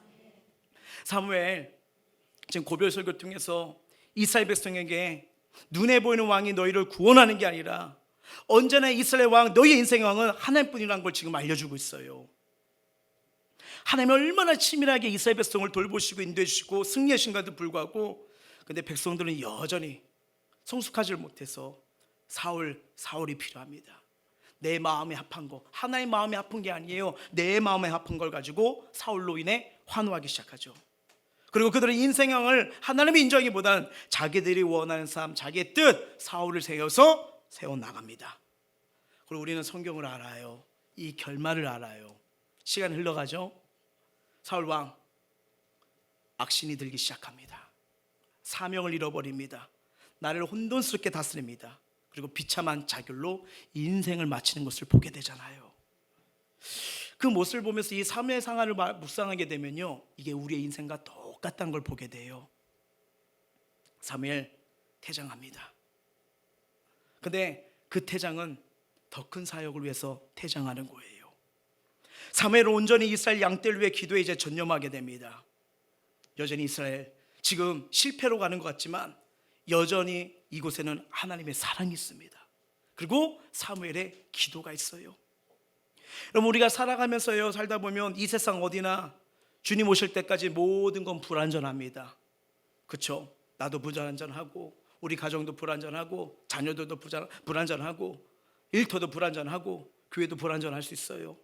사무엘 지금 고별 설교를 통해서 이스라엘 백성에게 눈에 보이는 왕이 너희를 구원하는 게 아니라 언제나 이스라엘 왕, 너희의 인생의 왕은 하나님뿐이라는 걸 지금 알려주고 있어요. 하나님이 얼마나 치밀하게 이스라엘 백성을 돌보시고 인도해 주시고 승리하신가도 불구하고, 근데 백성들은 여전히 성숙하지 못해서 사울이 필요합니다. 내 마음에 합한 거, 하나의 마음에 합한 게 아니에요. 내 마음에 합한 걸 가지고 사울로 인해 환호하기 시작하죠. 그리고 그들은 인생형을 하나님의 인정하기보다는 자기들이 원하는 삶, 자기의 뜻, 사울을 세워나갑니다. 그리고 우리는 성경을 알아요. 이 결말을 알아요. 시간이 흘러가죠. 사울 왕 악신이 들기 시작합니다. 사명을 잃어버립니다. 나를 혼돈스럽게 다스립니다. 그리고 비참한 자결로 인생을 마치는 것을 보게 되잖아요. 그 모습을 보면서 이 사무엘 상하를 묵상하게 되면요, 이게 우리의 인생과 똑같다는 걸 보게 돼요. 사무엘 퇴장합니다. 근데 그 퇴장은 더 큰 사역을 위해서 퇴장하는 거예요. 사무엘은 온전히 이스라엘 양떼를 위해 기도에 이제 전념하게 됩니다. 여전히 이스라엘 지금 실패로 가는 것 같지만 여전히 이곳에는 하나님의 사랑이 있습니다. 그리고 사무엘의 기도가 있어요. 여러분, 우리가 살아가면서요, 살다 보면 이 세상 어디나 주님 오실 때까지 모든 건 불안전합니다. 그렇죠? 나도 불안전하고 우리 가정도 불안전하고 자녀들도 불안전하고 일터도 불안전하고 교회도 불안전할 수 있어요.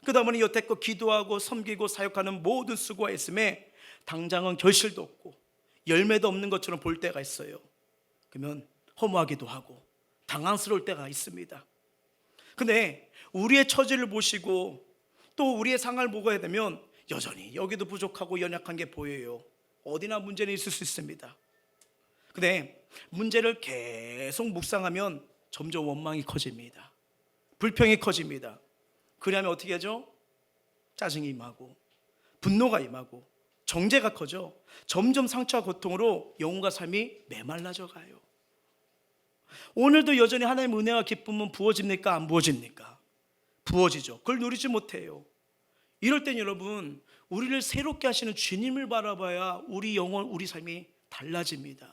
그러다 보니 여태껏 기도하고 섬기고 사역하는 모든 수고가 있음에 당장은 결실도 없고 열매도 없는 것처럼 볼 때가 있어요. 그러면 허무하기도 하고 당황스러울 때가 있습니다. 근데 우리의 처지를 보시고 또 우리의 상황을 보게 되면 여전히 여기도 부족하고 연약한 게 보여요. 어디나 문제는 있을 수 있습니다. 근데 문제를 계속 묵상하면 점점 원망이 커집니다. 불평이 커집니다. 그러면 어떻게 하죠? 짜증이 임하고 분노가 임하고 정죄가 커져 점점 상처와 고통으로 영혼과 삶이 메말라져 가요. 오늘도 여전히 하나님의 은혜와 기쁨은 부어집니까? 안 부어집니까? 부어지죠. 그걸 누리지 못해요. 이럴 땐 여러분, 우리를 새롭게 하시는 주님을 바라봐야 우리 영혼, 우리 삶이 달라집니다.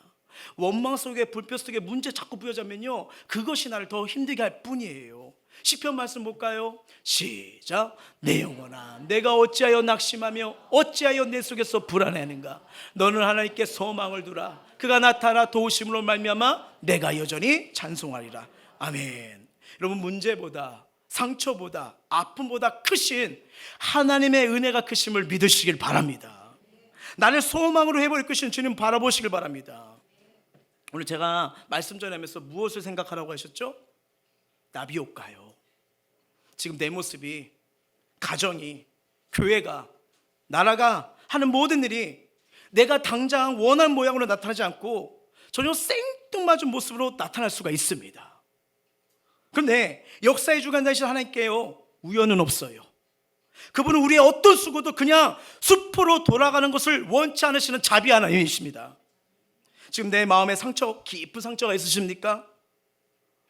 원망 속에 불평 속에 문제 자꾸 부여자면요, 그것이 나를 더 힘들게 할 뿐이에요. 시편 말씀 볼까요? 시작. 내 영혼아, 내가 어찌하여 낙심하며 어찌하여 내 속에서 불안해하는가? 너는 하나님께 소망을 두라. 그가 나타나 도우심으로 말미암아 내가 여전히 찬송하리라. 아멘. 여러분, 문제보다 상처보다 아픔보다 크신 하나님의 은혜가 크심을 믿으시길 바랍니다. 나를 소망으로 해버릴 크신 주님 바라보시길 바랍니다. 오늘 제가 말씀 전하면서 무엇을 생각하라고 하셨죠? 나비효과요. 지금 내 모습이, 가정이, 교회가, 나라가 하는 모든 일이 내가 당장 원하는 모양으로 나타나지 않고 전혀 생뚱맞은 모습으로 나타날 수가 있습니다. 그런데 역사의 주관 되신 하나님께요, 우연은 없어요. 그분은 우리의 어떤 수고도 그냥 수포로 돌아가는 것을 원치 않으시는 자비 하나님이십니다. 지금 내 마음에 상처, 깊은 상처가 있으십니까?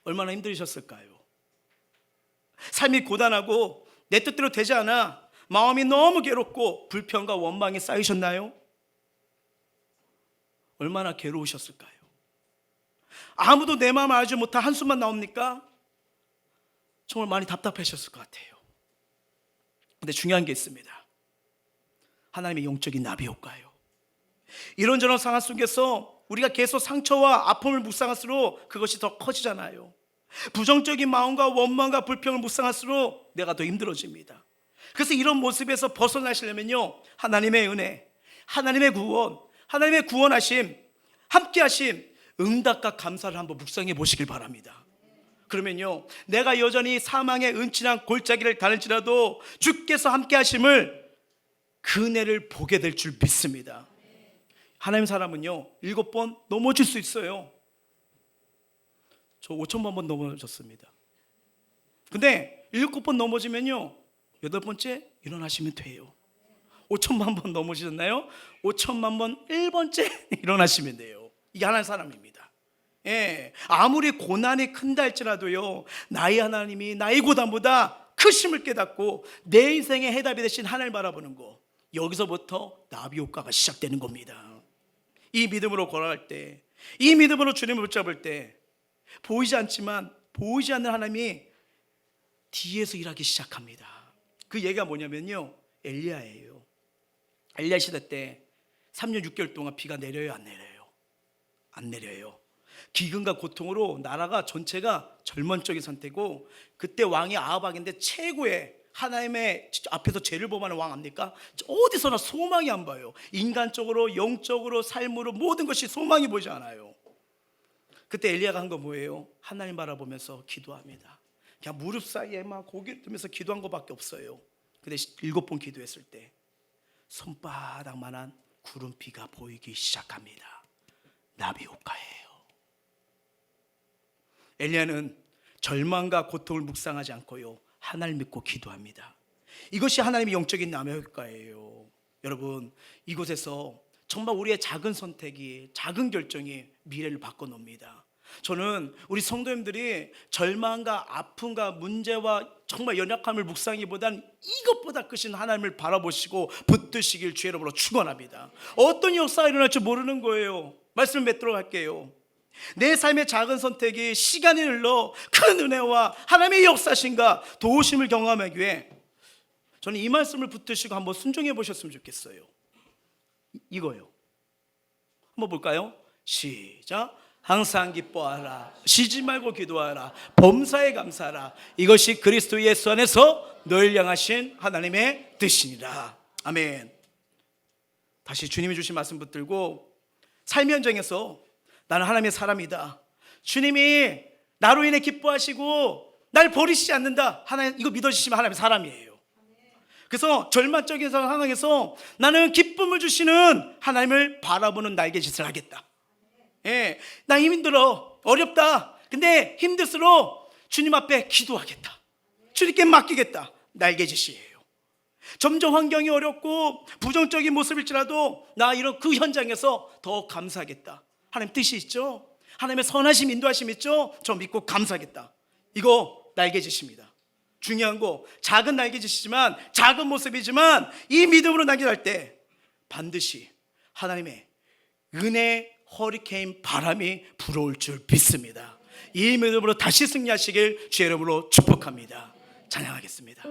얼마나 힘들으셨을까요? 삶이 고단하고 내 뜻대로 되지 않아 마음이 너무 괴롭고 불평과 원망이 쌓이셨나요? 얼마나 괴로우셨을까요? 아무도 내 마음을 알지 못한 한숨만 나옵니까? 정말 많이 답답하셨을 것 같아요. 근데 중요한 게 있습니다. 하나님의 영적인 나비 효과예요. 이런저런 상황 속에서 우리가 계속 상처와 아픔을 묵상할수록 그것이 더 커지잖아요. 부정적인 마음과 원망과 불평을 묵상할수록 내가 더 힘들어집니다. 그래서 이런 모습에서 벗어나시려면요, 하나님의 은혜, 하나님의 구원, 하나님의 구원하심, 함께하심, 응답과 감사를 한번 묵상해 보시길 바랍니다. 그러면요, 내가 여전히 사망의 은친한 골짜기를 다닐지라도 주께서 함께하심을, 그 은혜를 보게 될 줄 믿습니다. 하나님 사람은요, 7번 넘어질 수 있어요. 저 5천만 번 넘어졌습니다. 근데 7번 넘어지면요, 8번째 일어나시면 돼요. 5천만 번 넘어지셨나요? 5천만 번 1번째 일어나시면 돼요. 이게 하나님 사람입니다. 예, 아무리 고난이 큰다 할지라도요, 나의 하나님이 나의 고난보다 크심을 깨닫고 내 인생의 해답이 되신 하나님을 바라보는 거, 여기서부터 나비 효과가 시작되는 겁니다. 이 믿음으로 걸어갈 때, 이 믿음으로 주님을 붙잡을 때, 보이지 않지만 보이지 않는 하나님이 뒤에서 일하기 시작합니다. 그 얘기가 뭐냐면요, 엘리야예요. 엘리야 시대 때 3년 6개월 동안 비가 내려요, 안 내려요? 안 내려요. 기근과 고통으로 나라가 전체가 절망적인 상태고, 그때 왕이 아합왕인데 최고의 하나님의 앞에서 죄를 범하는 왕 압니까? 어디서나 소망이 안 봐요. 인간적으로, 영적으로, 삶으로 모든 것이 소망이 보이지 않아요. 그때 엘리야가 한 건 뭐예요? 하나님 바라보면서 기도합니다. 그냥 무릎 사이에 막 고개를 들면서 기도한 것밖에 없어요. 근데 7번 기도했을 때 손바닥만한 구름비가 보이기 시작합니다. 나비 효과예요. 엘리야는 절망과 고통을 묵상하지 않고요, 하나님을 믿고 기도합니다. 이것이 하나님의 영적인 나비 효과예요. 여러분, 이곳에서 정말 우리의 작은 선택이, 작은 결정이 미래를 바꿔놓습니다. 저는 우리 성도님들이 절망과 아픔과 문제와 정말 연약함을 묵상하기보단 이것보다 크신 하나님을 바라보시고 붙드시길 주의 이름으로 축원합니다. 어떤 역사가 일어날지 모르는 거예요. 말씀을 맺도록 할게요. 내 삶의 작은 선택이 시간이 흘러 큰 은혜와 하나님의 역사신가 도우심을 경험하기 위해 저는 이 말씀을 붙드시고 한번 순종해 보셨으면 좋겠어요. 이거요. 한번 볼까요? 시작. 항상 기뻐하라. 쉬지 말고 기도하라. 범사에 감사하라. 이것이 그리스도 예수 안에서 너희를 향하신 하나님의 뜻이니라. 아멘. 다시 주님이 주신 말씀 붙들고 삶의 현장에서 나는 하나님의 사람이다. 주님이 나로 인해 기뻐하시고 날 버리시지 않는다. 하나님, 이거 믿어주시면 하나님의 사람이에요. 그래서 절망적인 상황에서 나는 기쁨을 주시는 하나님을 바라보는 날개짓을 하겠다. 예, 나 힘들어, 어렵다. 근데 힘들수록 주님 앞에 기도하겠다. 주님께 맡기겠다. 날개짓이에요. 점점 환경이 어렵고 부정적인 모습일지라도 나 이런 그 현장에서 더 감사하겠다. 하나님 뜻이 있죠. 하나님의 선하심, 인도하심 있죠. 저 믿고 감사하겠다. 이거 날개짓입니다. 중요한 거, 작은 날개짓이지만, 작은 모습이지만 이 믿음으로 날개할 때 반드시 하나님의 은혜 허리케인 바람이 불어올 줄 믿습니다. 이 믿음으로 다시 승리하시길 주의 이름으로 축복합니다. 찬양하겠습니다.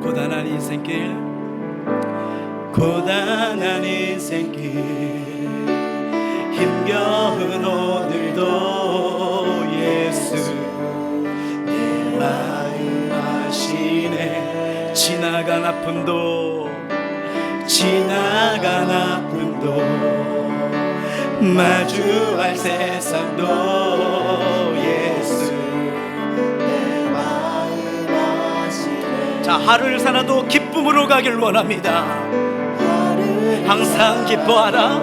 고단한 인생길, 고단한 인생길, 힘겨운 오늘도 예수 내 마음 아시네. 지나간 아픔도 마주할 세상도 예수 내 마음 아시네. 자, 하루를 살아도 기쁨으로 가길 원합니다. 항상 기뻐하라.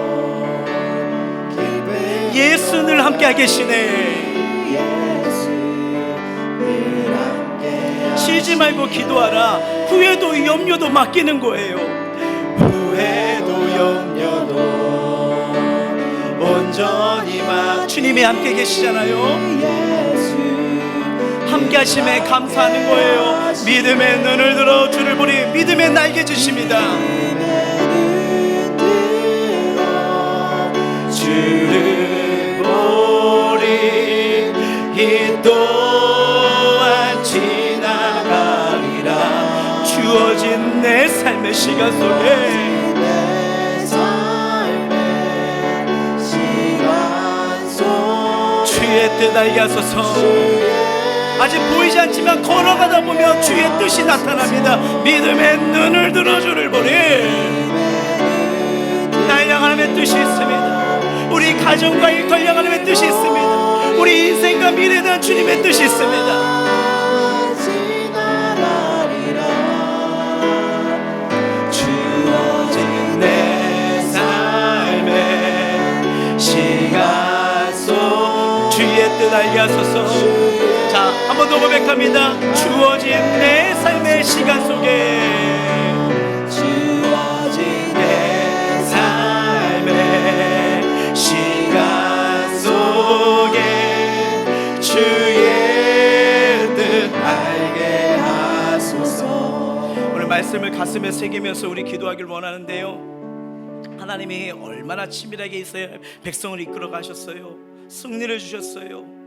예수는 함께 계시네. 쉬지 말고 기도하라. 후회도 염려도 맡기는 거예요. 후회도 염려도 온전히 주님이 함께 계시잖아요. 함께 하심에 감사하는 거예요. 믿음의 눈을 들어 주를 보니 믿음의 날개 주십니다. 주를 보리 이 또한 지나가리라. 주어진 내 삶의 시간 속에 주의 뜻 알게 하소서. 아직 보이지 않지만 걸어가다 보면 주의 뜻이 나타납니다. 믿음의 눈을 들어 주를 보리. 날 향한 하나님의 뜻이 있습니다. 우리 가정과 일터를 향한 하나님의 뜻이 있습니다. 우리 인생과 미래에 대한 주님의 뜻이 있습니다. 주어진 내 삶의 시간 속 주의 뜻 알게 하소서. 자, 한 번 더 고백합니다. 주어진 내 삶의 시간 속에, 주어진 내 삶의 시간 속에 주의 뜻 알게 하소서. 오늘 말씀을 가슴에 새기면서 우리 기도하길 원하는데요, 하나님이 얼마나 치밀하게 있어야 백성을 이끌어 가셨어요. 승리를 주셨어요.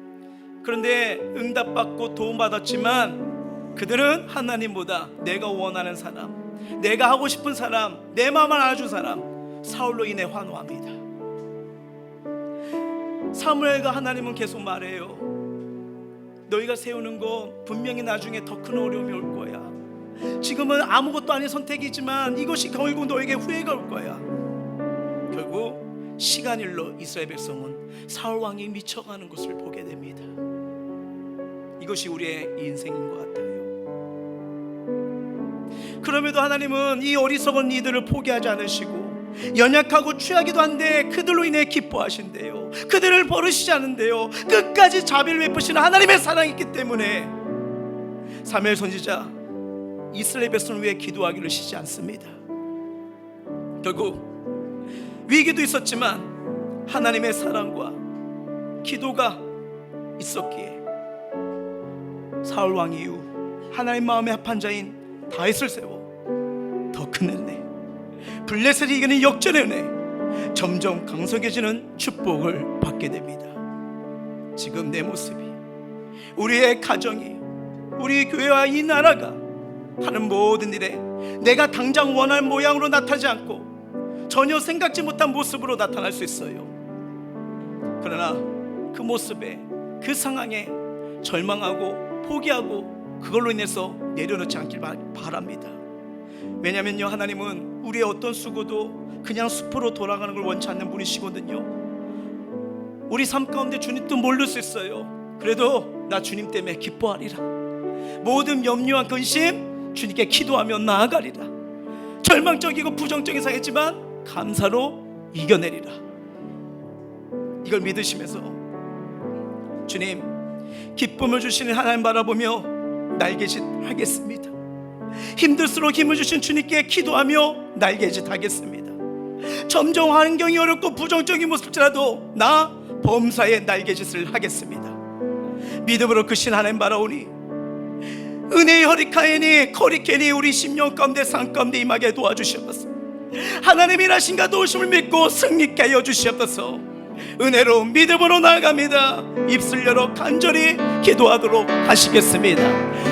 그런데 응답받고 도움받았지만 그들은 하나님보다 내가 원하는 사람, 내가 하고 싶은 사람, 내 마음을 알아준 사람 사울로 인해 환호합니다. 사무엘과 하나님은 계속 말해요. 너희가 세우는 거 분명히 나중에 더 큰 어려움이 올 거야. 지금은 아무것도 아닌 선택이지만 이것이 결국 너에게 후회가 올 거야. 결국 시간일로 이스라엘 백성은 사울 왕이 미쳐가는 것을 보게 됩니다. 이것이 우리의 인생인 것 같아요. 그럼에도 하나님은 이 어리석은 이들을 포기하지 않으시고 연약하고 취하기도 한데 그들로 인해 기뻐하신대요. 그들을 버리시지 않는데요. 끝까지 자비를 베푸시는 하나님의 사랑이 있기 때문에 사무엘 선지자 이스라엘 백성을 위해 기도하기를 쉬지 않습니다. 결국 위기도 있었지만 하나님의 사랑과 기도가 있었기에 사울 왕 이후 하나님 마음에 합한 자인 다윗을 세워 더 큰 은혜, 블레셋을 이기는 역전의 은혜, 점점 강성해지는 축복을 받게 됩니다. 지금 내 모습이, 우리의 가정이, 우리 교회와 이 나라가 하는 모든 일에 내가 당장 원할 모양으로 나타나지 않고 전혀 생각지 못한 모습으로 나타날 수 있어요. 그러나 그 모습에, 그 상황에 절망하고 포기하고 그걸로 인해서 내려놓지 않길 바랍니다. 왜냐면요, 하나님은 우리의 어떤 수고도 그냥 숲으로 돌아가는 걸 원치 않는 분이시거든요. 우리 삶 가운데 주님도 모를 수 있어요. 그래도 나 주님 때문에 기뻐하리라. 모든 염려와 근심 주님께 기도하며 나아가리라. 절망적이고 부정적인 상했지만 감사로 이겨내리라. 이걸 믿으시면서 주님, 기쁨을 주시는 하나님 바라보며 날개짓 하겠습니다. 힘들수록 힘을 주신 주님께 기도하며 날개짓 하겠습니다. 점점 환경이 어렵고 부정적인 모습이라도 나 범사의 날개짓을 하겠습니다. 믿음으로 크신 하나님 바라오니 은혜의 허리케인이 우리 심령 가운데 삶 가운데 임하게 도와주시옵소서. 하나님 일하신가 도우심을 믿고 승리케 하여 주시옵소서. 은혜로 믿음으로 나아갑니다. 입술 열어 간절히 기도하도록 하시겠습니다.